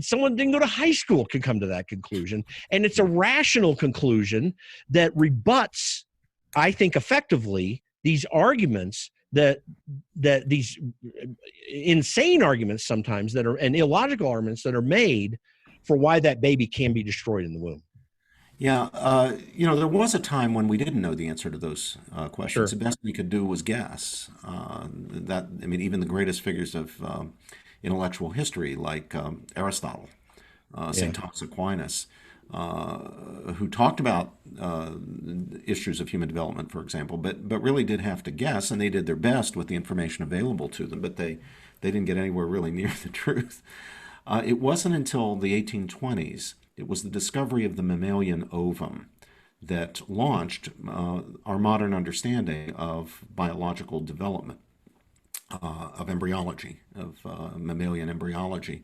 someone didn't go to high school can come to that conclusion. And it's a rational conclusion that rebuts, I think, effectively these arguments that these insane arguments sometimes that are, and illogical arguments that are made for why that baby can be destroyed in the womb. Yeah, there was a time when we didn't know the answer to those questions. Sure. The best we could do was guess. Even the greatest figures of intellectual history, like Aristotle, St. Thomas Aquinas, who talked about issues of human development, for example, but really did have to guess, and they did their best with the information available to them, but they didn't get anywhere really near the truth. It wasn't until the 1820s. It was the discovery of the mammalian ovum that launched our modern understanding of biological development, of embryology, of mammalian embryology.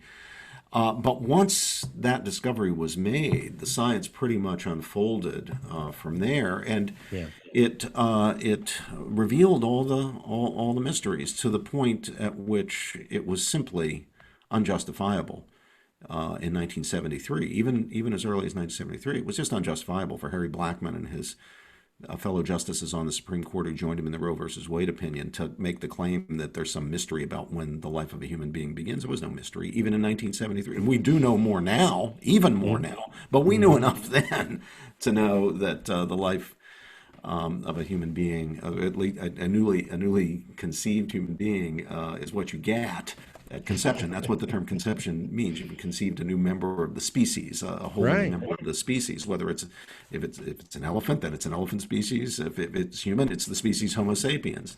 But once that discovery was made, the science pretty much unfolded from there, and Yeah. it revealed all the mysteries to the point at which it was simply unjustifiable in 1973. Even as early as 1973, it was just unjustifiable for Harry Blackmun and his fellow justices on the Supreme Court who joined him in the Roe versus Wade opinion to make the claim that there's some mystery about when the life of a human being begins. There was no mystery, even in 1973. And we do know more now, even more now, but we knew enough then to know that the life of a human being, at least a newly conceived human being, is what you get at conception. That's what the term conception means. You've conceived a new member of the species, a whole new Right. member of the species. Whether it's if it's an elephant, then it's an elephant species. If it's human, it's the species Homo sapiens.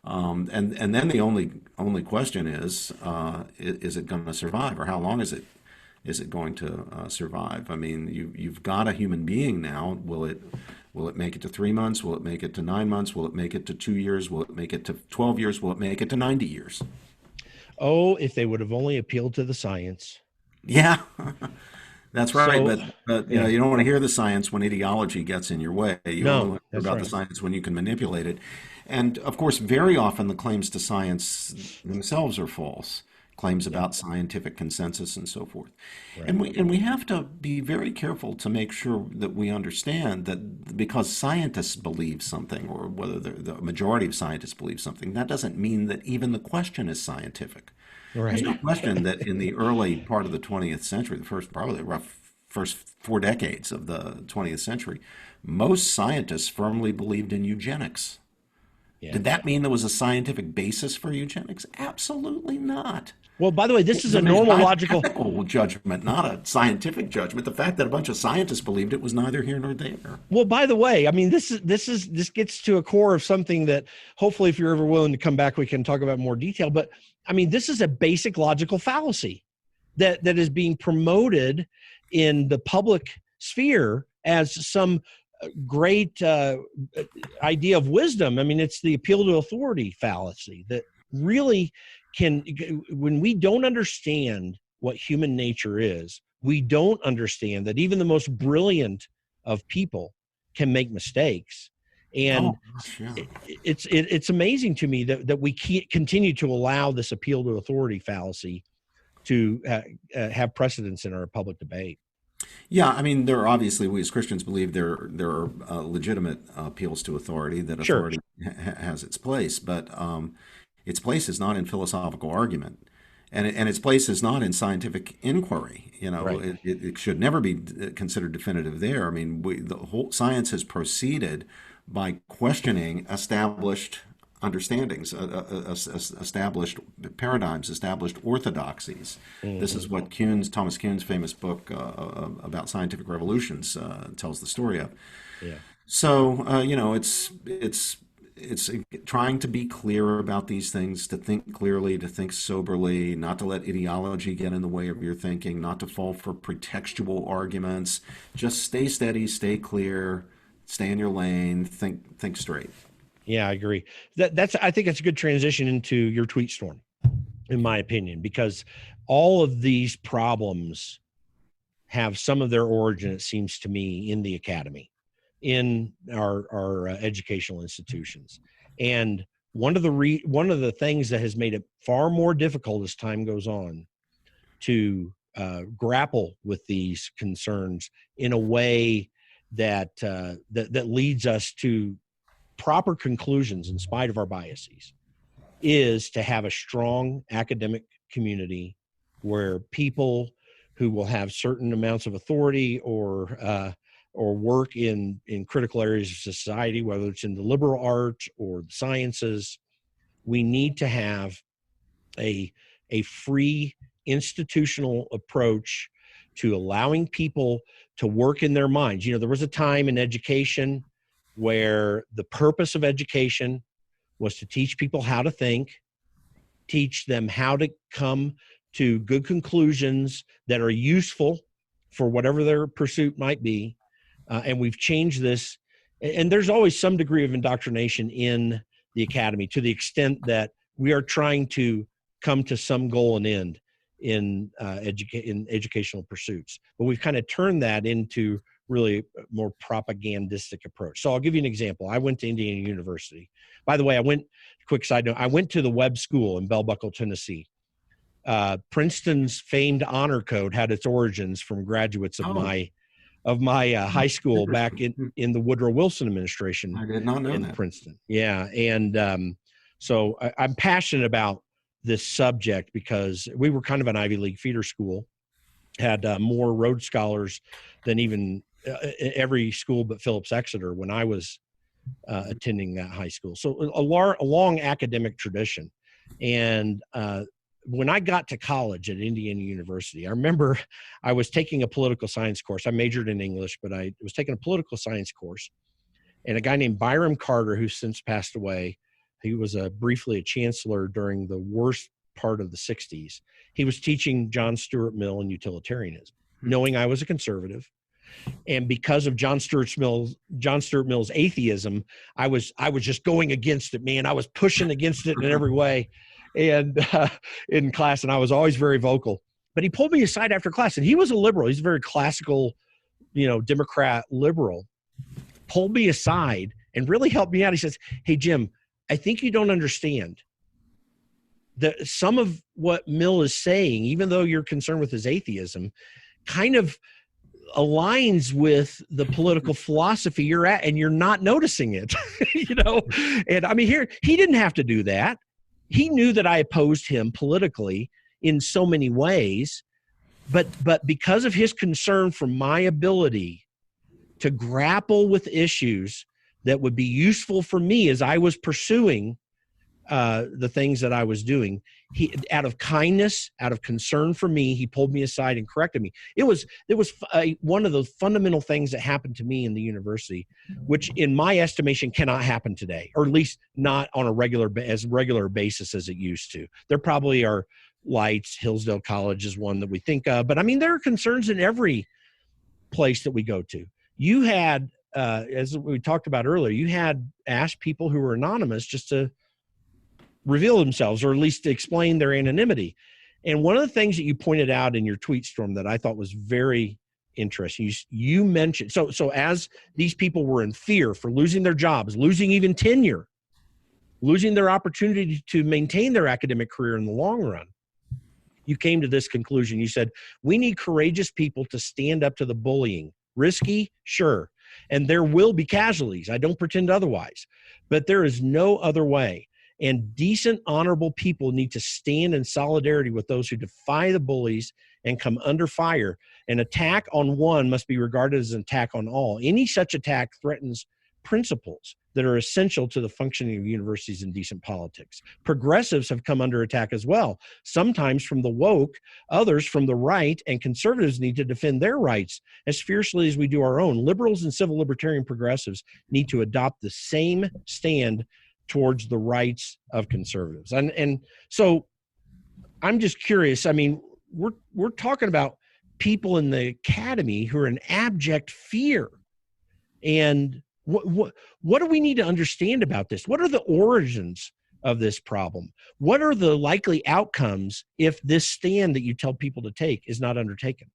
And then the only question is it going to survive, or how long is it going to survive? I mean, you've got a human being now. Will it make it to 3 months? Will it make it to 9 months? Will it make it to 2 years? Will it make it to 12 years? Will it make it to 90 years? Oh, if they would have only appealed to the science. Yeah, that's right. So, But yeah. you don't want to hear the science when ideology gets in your way. You only No, want to hear that's about the right. science when you can manipulate it. And of course, very often the claims to science themselves are false. Claims Yep. about scientific consensus and so forth. Right. And we have to be very careful to make sure that we understand that because scientists believe something, or whether the majority of scientists believe something, that doesn't mean that even the question is scientific. There's Right. no question that in the early part of the 20th century, probably the first 4 decades of the 20th century, most scientists firmly believed in eugenics. Yeah. Did that mean there was a scientific basis for eugenics? Absolutely not. Well, by the way, It this is was a an normal logical. ethical judgment, not a scientific judgment. The fact that a bunch of scientists believed it was neither here nor there. Well, by the way, I mean, this gets to a core of something that hopefully, if you're ever willing to come back, we can talk about in more detail. But I mean, this is a basic logical fallacy that is being promoted in the public sphere as some great idea of wisdom. I mean, it's the appeal to authority fallacy that really can, when we don't understand what human nature is, we don't understand that even the most brilliant of people can make mistakes. And Oh, gosh, yeah. it's amazing to me that we continue to allow this appeal to authority fallacy to have precedence in our public debate. Yeah, I mean, there are obviously, we as Christians believe there are legitimate appeals to authority, that Sure. authority has its place, but its place is not in philosophical argument. And its place is not in scientific inquiry. You know, Right. it should never be considered definitive there. I mean, the whole science has proceeded by questioning established understandings, established paradigms, established orthodoxies. This is Hmm. what Thomas Kuhn's famous book about scientific revolutions tells the story of. Yeah. So it's trying to be clear about these things, to think clearly, to think soberly, not to let ideology get in the way of your thinking, not to fall for pretextual arguments. Just stay steady, stay clear, stay in your lane, think straight. Yeah, I agree. I think it's a good transition into your tweet storm, in my opinion, because all of these problems have some of their origin, it seems to me, in the academy, in our educational institutions. And one of the things that has made it far more difficult as time goes on to grapple with these concerns in a way that leads us to proper conclusions in spite of our biases is to have a strong academic community where people who will have certain amounts of authority or work in critical areas of society, whether it's in the liberal arts or the sciences, we need to have a a free institutional approach to allowing people to work in their minds. You know, there was a time in education where the purpose of education was to teach people how to think, teach them how to come to good conclusions that are useful for whatever their pursuit might be. and we've changed this. And there's always some degree of indoctrination in the academy, to the extent that we are trying to come to some goal and end in in educational pursuits. But we've kind of turned that into really a more propagandistic approach. So I'll give you an example. I went to Indiana University. By the way, quick side note, I went to the Webb School in Bell Buckle, Tennessee. Princeton's famed honor code had its origins from graduates of my high school back in the Woodrow Wilson administration. I did not know in that. Princeton. Yeah. And so I'm passionate about this subject because we were kind of an Ivy League feeder school, had more Rhodes Scholars than even every school but Phillips Exeter when I was attending that high school. So a long academic tradition. And when I got to college at Indiana University, I remember I was taking a political science course. I majored in English, but I was taking a political science course. And a guy named Byram Carter, who's since passed away, he was briefly a chancellor during the worst part of the 60s. He was teaching John Stuart Mill and utilitarianism, knowing I was a conservative. And because of John Stuart Mill's atheism, I was just going against it, man. I was pushing against it in every way, and in class, and I was always very vocal. But he pulled me aside after class, and he was a liberal. He's a very classical, Democrat liberal. Pulled me aside and really helped me out. He says, "Hey, Jim, I think you don't understand that some of what Mill is saying, even though you're concerned with his atheism, kind of aligns with the political philosophy you're at, and you're not noticing it." And I mean, here, he didn't have to do that. He knew that I opposed him politically in so many ways, but because of his concern for my ability to grapple with issues that would be useful for me as I was pursuing the things that I was doing, he, out of kindness, out of concern for me, he pulled me aside and corrected me. It was one of the fundamental things that happened to me in the university, which in my estimation cannot happen today, or at least not on a regular basis as it used to. There probably are lights. Hillsdale College is one that we think of, but I mean, there are concerns in every place that we go to. You had, as we talked about earlier, you had asked people who were anonymous just to reveal themselves, or at least to explain their anonymity. And one of the things that you pointed out in your tweet storm that I thought was very interesting, you mentioned, so as these people were in fear for losing their jobs, losing even tenure, losing their opportunity to maintain their academic career in the long run, you came to this conclusion. You said, we need courageous people to stand up to the bullying. Risky, sure. And there will be casualties. I don't pretend otherwise. But there is no other way. And decent, honorable people need to stand in solidarity with those who defy the bullies and come under fire. An attack on one must be regarded as an attack on all. Any such attack threatens principles that are essential to the functioning of universities and decent politics. Progressives have come under attack as well, sometimes from the woke, others from the right, and conservatives need to defend their rights as fiercely as we do our own. Liberals and civil libertarian progressives need to adopt the same stand towards the rights of conservatives. And so I'm just curious. I mean, we're talking about people in the academy who are in abject fear. And what do we need to understand about this? What are the origins of this problem? What are the likely outcomes if this stand that you tell people to take is not undertaken?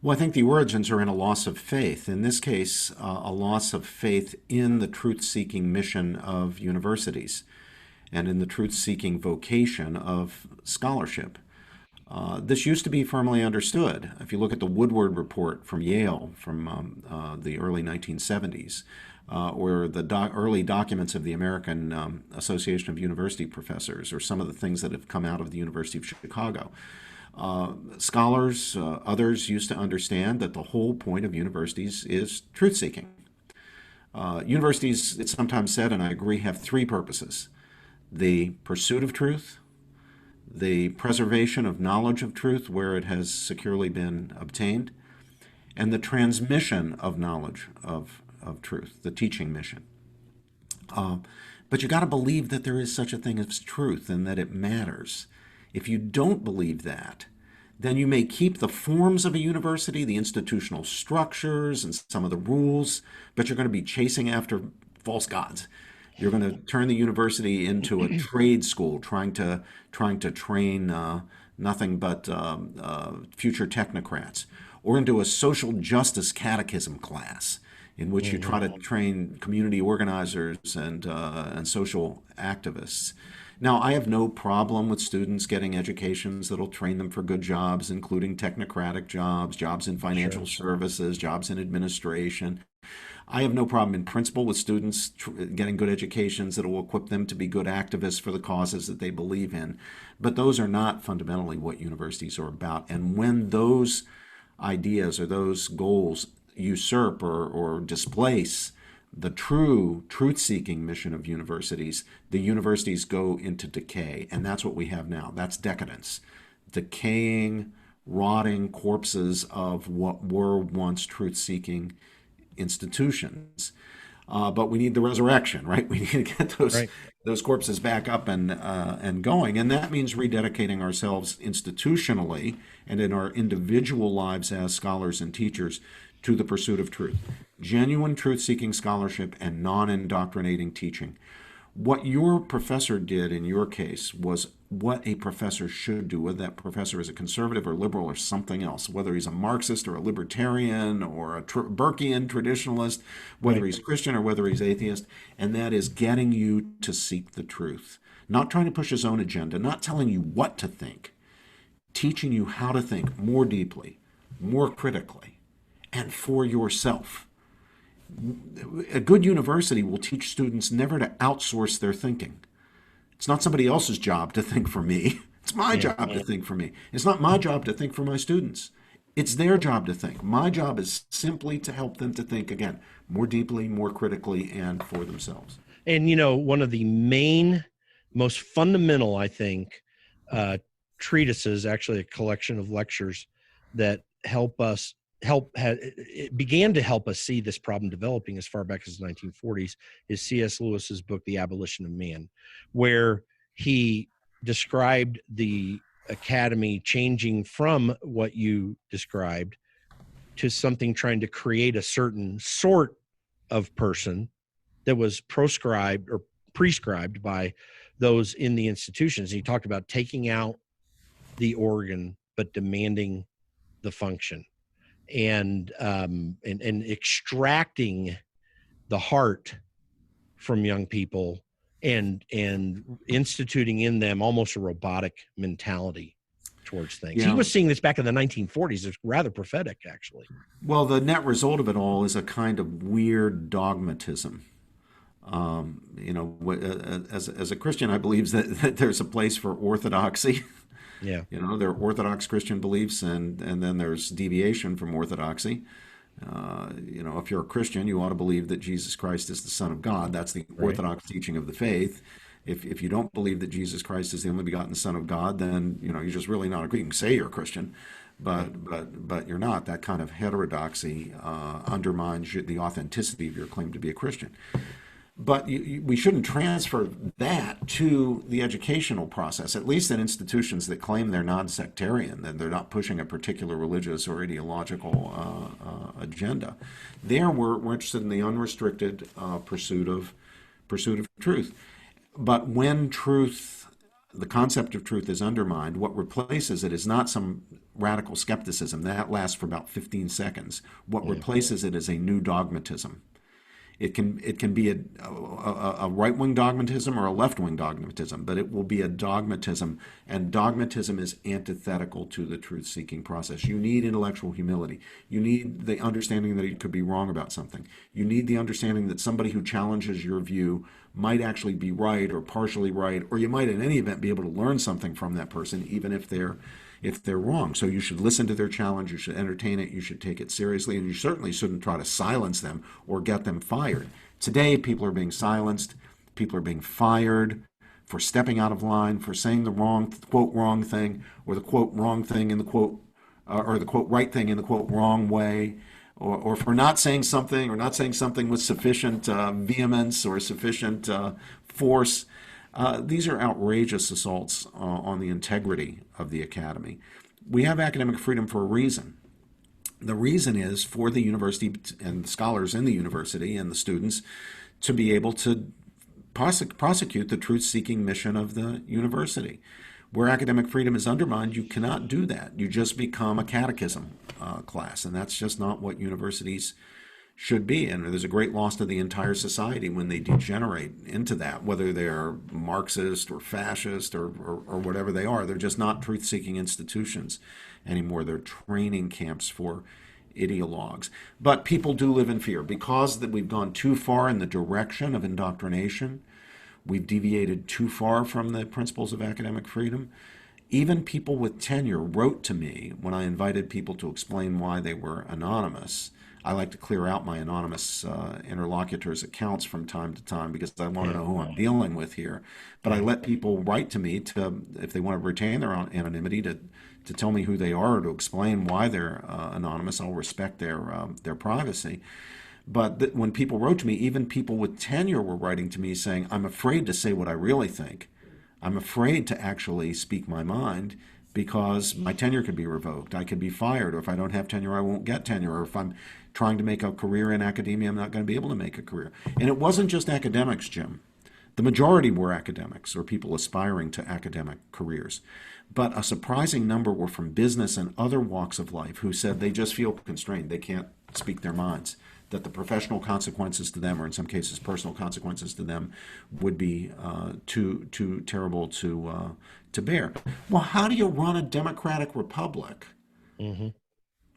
Well, I think the origins are in a loss of faith. In this case, a loss of faith in the truth-seeking mission of universities and in the truth-seeking vocation of scholarship. This used to be firmly understood. If you look at the Woodward Report from Yale from the early 1970s, or the early documents of the American Association of University Professors, or some of the things that have come out of the University of Chicago, scholars, others used to understand that the whole point of universities is truth-seeking. Universities, it's sometimes said, and I agree, have three purposes: the pursuit of truth, the preservation of knowledge of truth where it has securely been obtained, and the transmission of knowledge of truth, the teaching mission. But you got to believe that there is such a thing as truth and that it matters. If you don't believe that, then you may keep the forms of a university, the institutional structures and some of the rules, but you're going to be chasing after false gods. You're going to turn the university into a trade school, trying to train nothing but future technocrats, or into a social justice catechism class in which you try to train community organizers and social activists. Now, I have no problem with students getting educations that'll train them for good jobs, including technocratic jobs, jobs in financial Sure. services, jobs in administration. I have no problem in principle with students getting good educations that will equip them to be good activists for the causes that they believe in. But those are not fundamentally what universities are about. And when those ideas or those goals usurp or displace the true truth-seeking mission of universities, the universities go into decay. And that's what we have now. That's decadence. Decaying, rotting corpses of what were once truth-seeking institutions. But we need the resurrection, right? We need to get Right. those corpses back up and going, and that means rededicating ourselves institutionally and in our individual lives as scholars and teachers to the pursuit of truth, genuine truth-seeking scholarship, and non-indoctrinating teaching. What your professor did in your case was what a professor should do, whether that professor is a conservative or liberal or something else, whether he's a Marxist or a libertarian or a Burkean traditionalist, whether Right. he's Christian or whether he's atheist, and that is getting you to seek the truth. Not trying to push his own agenda, not telling you what to think, teaching you how to think more deeply, more critically, and for yourself. A good university will teach students never to outsource their thinking. It's not somebody else's job to think for me. It's my Yeah. job to think for me. It's not my job to think for my students. It's their job to think. My job is simply to help them to think again more deeply, more critically, and for themselves. And one of the main, most fundamental, I think, uh, treatises, actually a collection of lectures that it began to help us see this problem developing as far back as the 1940s, is C.S. Lewis's book, The Abolition of Man, where he described the academy changing from what you described to something trying to create a certain sort of person that was proscribed or prescribed by those in the institutions. And he talked about taking out the organ but demanding the function, and extracting the heart from young people, and instituting in them almost a robotic mentality towards things. He Yeah. was seeing this back in the 1940s. It's rather prophetic, actually. Well, the net result of it all is a kind of weird dogmatism. As a Christian, I believe that there's a place for orthodoxy. Yeah. There are Orthodox Christian beliefs, and then there's deviation from orthodoxy. If you're a Christian, you ought to believe that Jesus Christ is the Son of God. That's the Right. Orthodox teaching of the faith. If you don't believe that Jesus Christ is the only begotten Son of God, then you're just really not a Christian. You can say you're a Christian, but you're not. That kind of heterodoxy undermines the authenticity of your claim to be a Christian. But we shouldn't transfer that to the educational process, at least in institutions that claim they're non-sectarian, that they're not pushing a particular religious or ideological agenda. There, we're interested in the unrestricted pursuit of truth. But when the concept of truth is undermined, what replaces it is not some radical skepticism that lasts for about 15 seconds. What replaces it is a new dogmatism. It can be a right-wing dogmatism or a left-wing dogmatism, but it will be a dogmatism, and dogmatism is antithetical to the truth-seeking process. You need intellectual humility. You need the understanding that you could be wrong about something. You need the understanding that somebody who challenges your view might actually be right or partially right, or you might in any event be able to learn something from that person, even if they're wrong. So you should listen to their challenge, you should entertain it, you should take it seriously, and you certainly shouldn't try to silence them or get them fired. Today, people are being silenced, people are being fired for stepping out of line, for saying the quote wrong thing, or the quote wrong thing in the quote, or the quote right thing in the quote wrong way, or for not saying something, or not saying something with sufficient vehemence or sufficient force. These are outrageous assaults on the integrity of the academy. We have academic freedom for a reason. The reason is for the university and the scholars in the university and the students to be able to prosecute the truth-seeking mission of the university. Where academic freedom is undermined, you cannot do that. You just become a catechism class, and that's just not what universities should be. And there's a great loss to the entire society when they degenerate into that, whether they're Marxist or fascist or whatever they are. They're just not truth-seeking institutions anymore. They're training camps for ideologues. But people do live in fear because that we've gone too far in the direction of indoctrination. We've deviated too far from the principles of academic freedom. Even people with tenure wrote to me when I invited people to explain why they were anonymous. I like to clear out my anonymous interlocutors' accounts from time to time because I want to know who I'm dealing with here. But I let people write to me to, if they want to retain their anonymity, to tell me who they are or to explain why they're anonymous. I'll respect their privacy. But when people wrote to me, even people with tenure were writing to me saying, I'm afraid to say what I really think. I'm afraid to actually speak my mind because my tenure could be revoked. I could be fired, or if I don't have tenure, I won't get tenure, or if I'm trying to make a career in academia, I'm not going to be able to make a career. And it wasn't just academics, Jim. The majority were academics or people aspiring to academic careers. But a surprising number were from business and other walks of life who said they just feel constrained. They can't speak their minds, that the professional consequences to them, or in some cases personal consequences to them, would be too terrible to bear. Well, how do you run a democratic republic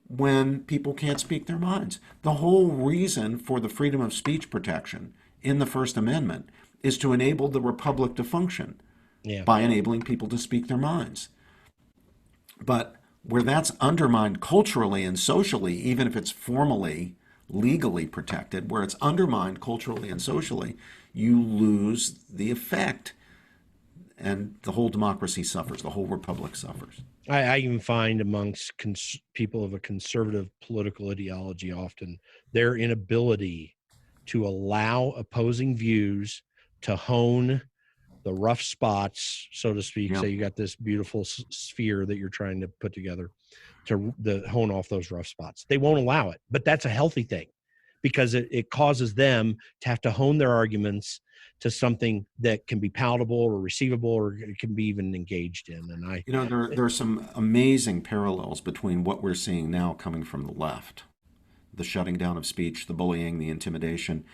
when people can't speak their minds? The whole reason for the freedom of speech protection in the First Amendment is to enable the republic to function by enabling people to speak their minds. But where that's undermined culturally and socially, even if it's formally legally protected, where it's undermined culturally and socially, you lose the effect. And the whole democracy suffers, the whole republic suffers. I even find amongst people of a conservative political ideology often their inability to allow opposing views to hone the rough spots, so to speak. Say you got this beautiful sphere that you're trying to put together to hone off those rough spots. They won't allow it, but that's a healthy thing because it causes them to have to hone their arguments to something that can be palatable or receivable, or it can be even engaged in. And there are some amazing parallels between what we're seeing now coming from the left, the shutting down of speech, the bullying, the intimidation,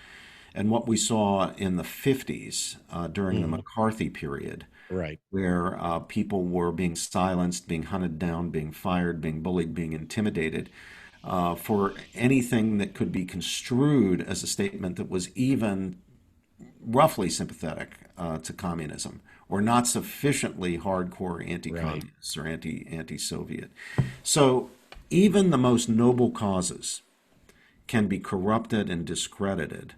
and what we saw in the 50s during the McCarthy period, right, where people were being silenced, being hunted down, being fired, being bullied, being intimidated for anything that could be construed as a statement that was even roughly sympathetic to communism or not sufficiently hardcore anti-communist or anti-Soviet. So even the most noble causes can be corrupted and discredited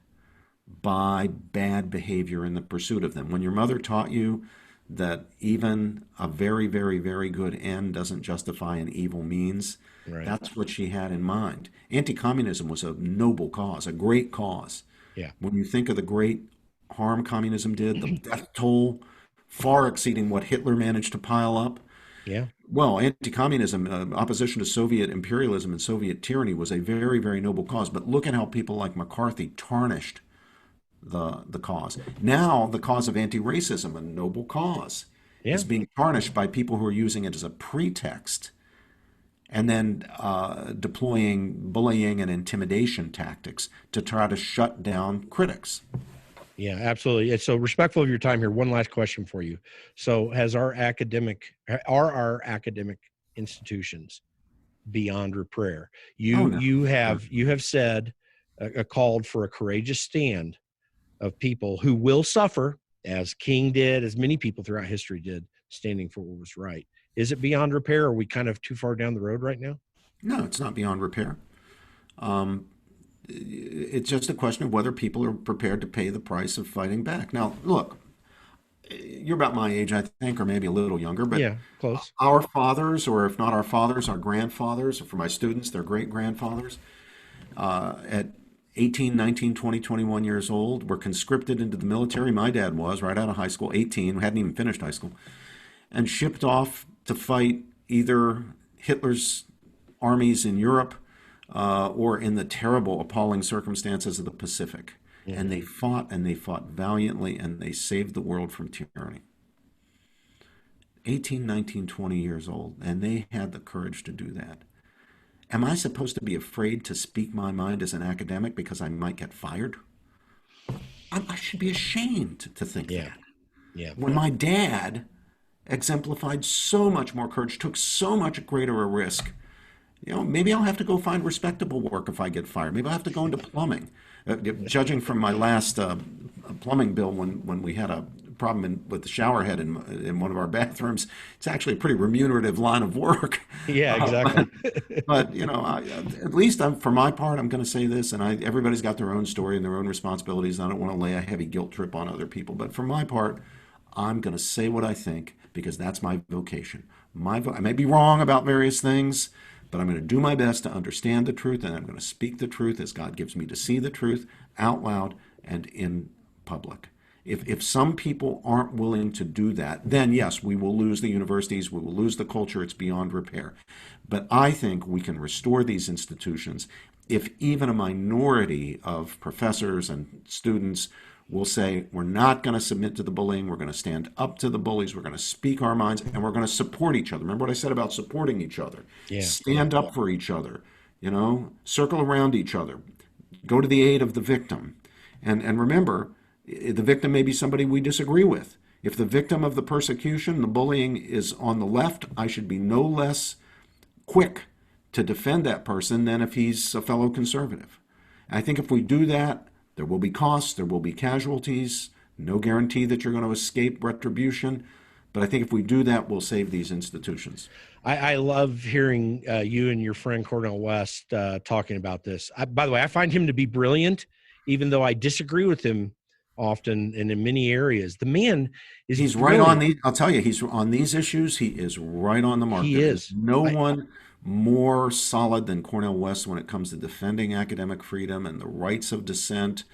by bad behavior in the pursuit of them. When your mother taught you that even a very, very, very good end doesn't justify an evil means, that's what she had in mind. Anti-communism was a noble cause, a great cause. Yeah. When you think of the great harm communism did, the death toll far exceeding what Hitler managed to pile up. Yeah. Well, anti-communism, opposition to Soviet imperialism and Soviet tyranny was a very, very noble cause. But look at how people like McCarthy tarnished the cause. Now, the cause of anti-racism, a noble cause, is being tarnished by people who are using it as a pretext and then deploying bullying and intimidation tactics to try to shut down critics. Yeah, absolutely. So respectful of your time here. One last question for you. So are our academic institutions beyond repair? You have said called for a courageous stand of people who will suffer, as King did, as many people throughout history did, standing for what was right. Is it beyond repair? Are we kind of too far down the road right now? No, it's not beyond repair. It's just a question of whether people are prepared to pay the price of fighting back. Now, look, you're about my age, I think, or maybe a little younger, but yeah, close. Our fathers, or if not our fathers, our grandfathers, or for my students, their great-grandfathers, at 18, 19, 20, 21 years old, were conscripted into the military. My dad was right out of high school, 18, hadn't even finished high school, and shipped off to fight either Hitler's armies in Europe or in the terrible, appalling circumstances of the Pacific. And they fought valiantly, and they saved the world from tyranny. 18, 19, 20 years old, and they had the courage to do that. Am I supposed to be afraid to speak my mind as an academic because I might get fired? I should be ashamed to think Yeah. that. Yeah. When my dad exemplified so much more courage, took so much greater a risk, maybe I'll have to go find respectable work if I get fired. Maybe I'll have to go into plumbing. Judging from my last plumbing bill, when we had a problem with the shower head in one of our bathrooms, it's actually a pretty remunerative line of work. Yeah, exactly. But at least for my part, I'm going to say this, and everybody's got their own story and their own responsibilities. And I don't want to lay a heavy guilt trip on other people. But for my part, I'm going to say what I think because that's my vocation. I may be wrong about various things, but I'm going to do my best to understand the truth, and I'm going to speak the truth as God gives me to see the truth out loud and in public. If some people aren't willing to do that, then yes, we will lose the universities, we will lose the culture, it's beyond repair. But I think we can restore these institutions if even a minority of professors and students will say, we're not going to submit to the bullying, we're going to stand up to the bullies, we're going to speak our minds, and we're going to support each other. Remember what I said about supporting each other? Yeah. Stand up for each other, circle around each other, go to the aid of the victim. And remember, the victim may be somebody we disagree with. If the victim of the persecution, the bullying, is on the left, I should be no less quick to defend that person than if he's a fellow conservative. I think if we do that, there will be costs, there will be casualties, no guarantee that you're going to escape retribution. But I think if we do that, we'll save these institutions. I love hearing you and your friend Cornel West talking about this. By the way, I find him to be brilliant, even though I disagree with him often and in many areas. The man is He's brilliant. right on these. I'll tell you, he's on these issues. He is right on the mark. He There is. no one more solid than Cornel West when it comes to defending academic freedom and the rights of dissent.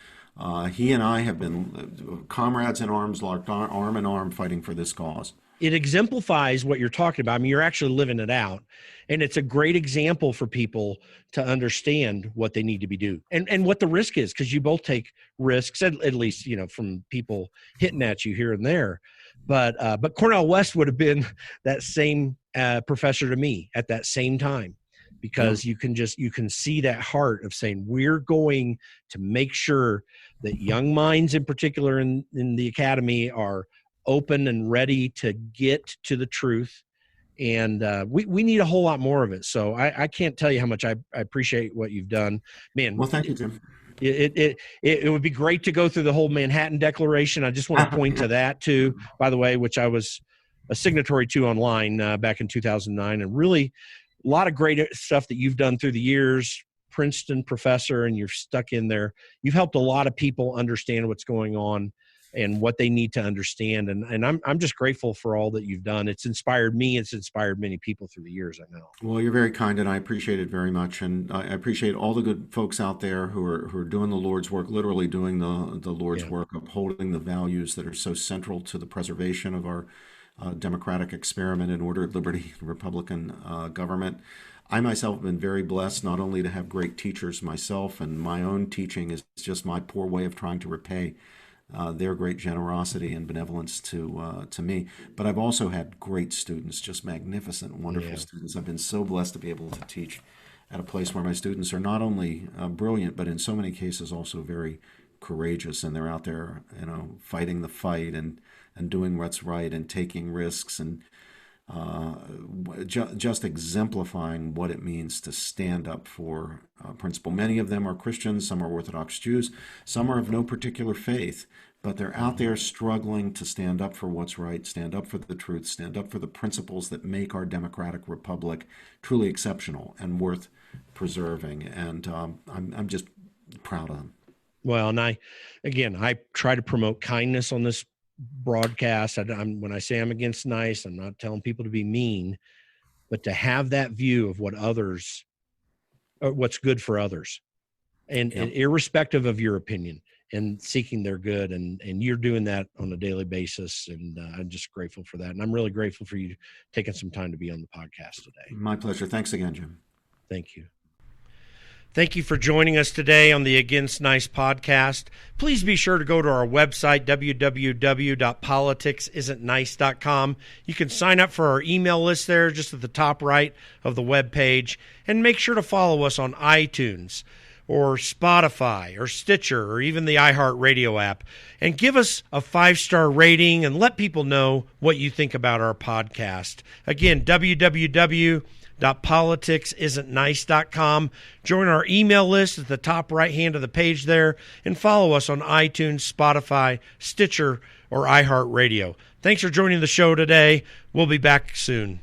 He and I have been comrades in arms, locked arm in arm, fighting for this cause. It exemplifies what you're talking about. I mean, you're actually living it out. And it's a great example for people to understand what they need to be doing and what the risk is, because you both take risks, at least, from people hitting at you here and there. But Cornel West would have been that same professor to me at that same time, because you can see that heart of saying, we're going to make sure that young minds in particular in the academy are open and ready to get to the truth. And we need a whole lot more of it. So I can't tell you how much I appreciate what you've done, man. Well, thank you, Tim. It would be great to go through the whole Manhattan Declaration. I just want to point to that too, by the way, which I was a signatory to online back in 2009, and really a lot of great stuff that you've done through the years. Princeton professor, and you're stuck in there. You've helped a lot of people understand what's going on and what they need to understand. And I'm just grateful for all that you've done. It's inspired me. It's inspired many people through the years, I know. Well, you're very kind, and I appreciate it very much. And I appreciate all the good folks out there who are doing the Lord's work, literally doing the Lord's work, upholding the values that are so central to the preservation of our democratic experiment in ordered liberty, Republican government. I myself have been very blessed not only to have great teachers myself, and my own teaching is just my poor way of trying to repay their great generosity and benevolence to me. But I've also had great students, just magnificent, wonderful students. I've been so blessed to be able to teach at a place where my students are not only brilliant, but in so many cases also very courageous, and they're out there, fighting the fight and doing what's right and taking risks and just exemplifying what it means to stand up for principle. Many of them are Christians, some are Orthodox Jews, some are of no particular faith, but they're out there struggling to stand up for what's right, stand up for the truth, stand up for the principles that make our democratic republic truly exceptional and worth preserving. And I'm just proud of them. Well, and I try to promote kindness on this broadcast. When I say I'm against nice, I'm not telling people to be mean, but to have that view of what's good for others. and irrespective of your opinion, and seeking their good. And you're doing that on a daily basis. And I'm just grateful for that. And I'm really grateful for you taking some time to be on the podcast today. My pleasure. Thanks again, Jim. Thank you. Thank you for joining us today on the Against Nice podcast. Please be sure to go to our website, www.politicsisn'tnice.com. You can sign up for our email list there just at the top right of the web page. And make sure to follow us on iTunes or Spotify or Stitcher or even the iHeartRadio app. And give us a 5-star rating and let people know what you think about our podcast. Again, www.politicsisn'tnice.com. Join our email list at the top right hand of the page there, and follow us on iTunes, Spotify, Stitcher, or iHeartRadio. Thanks for joining the show today. We'll be back soon.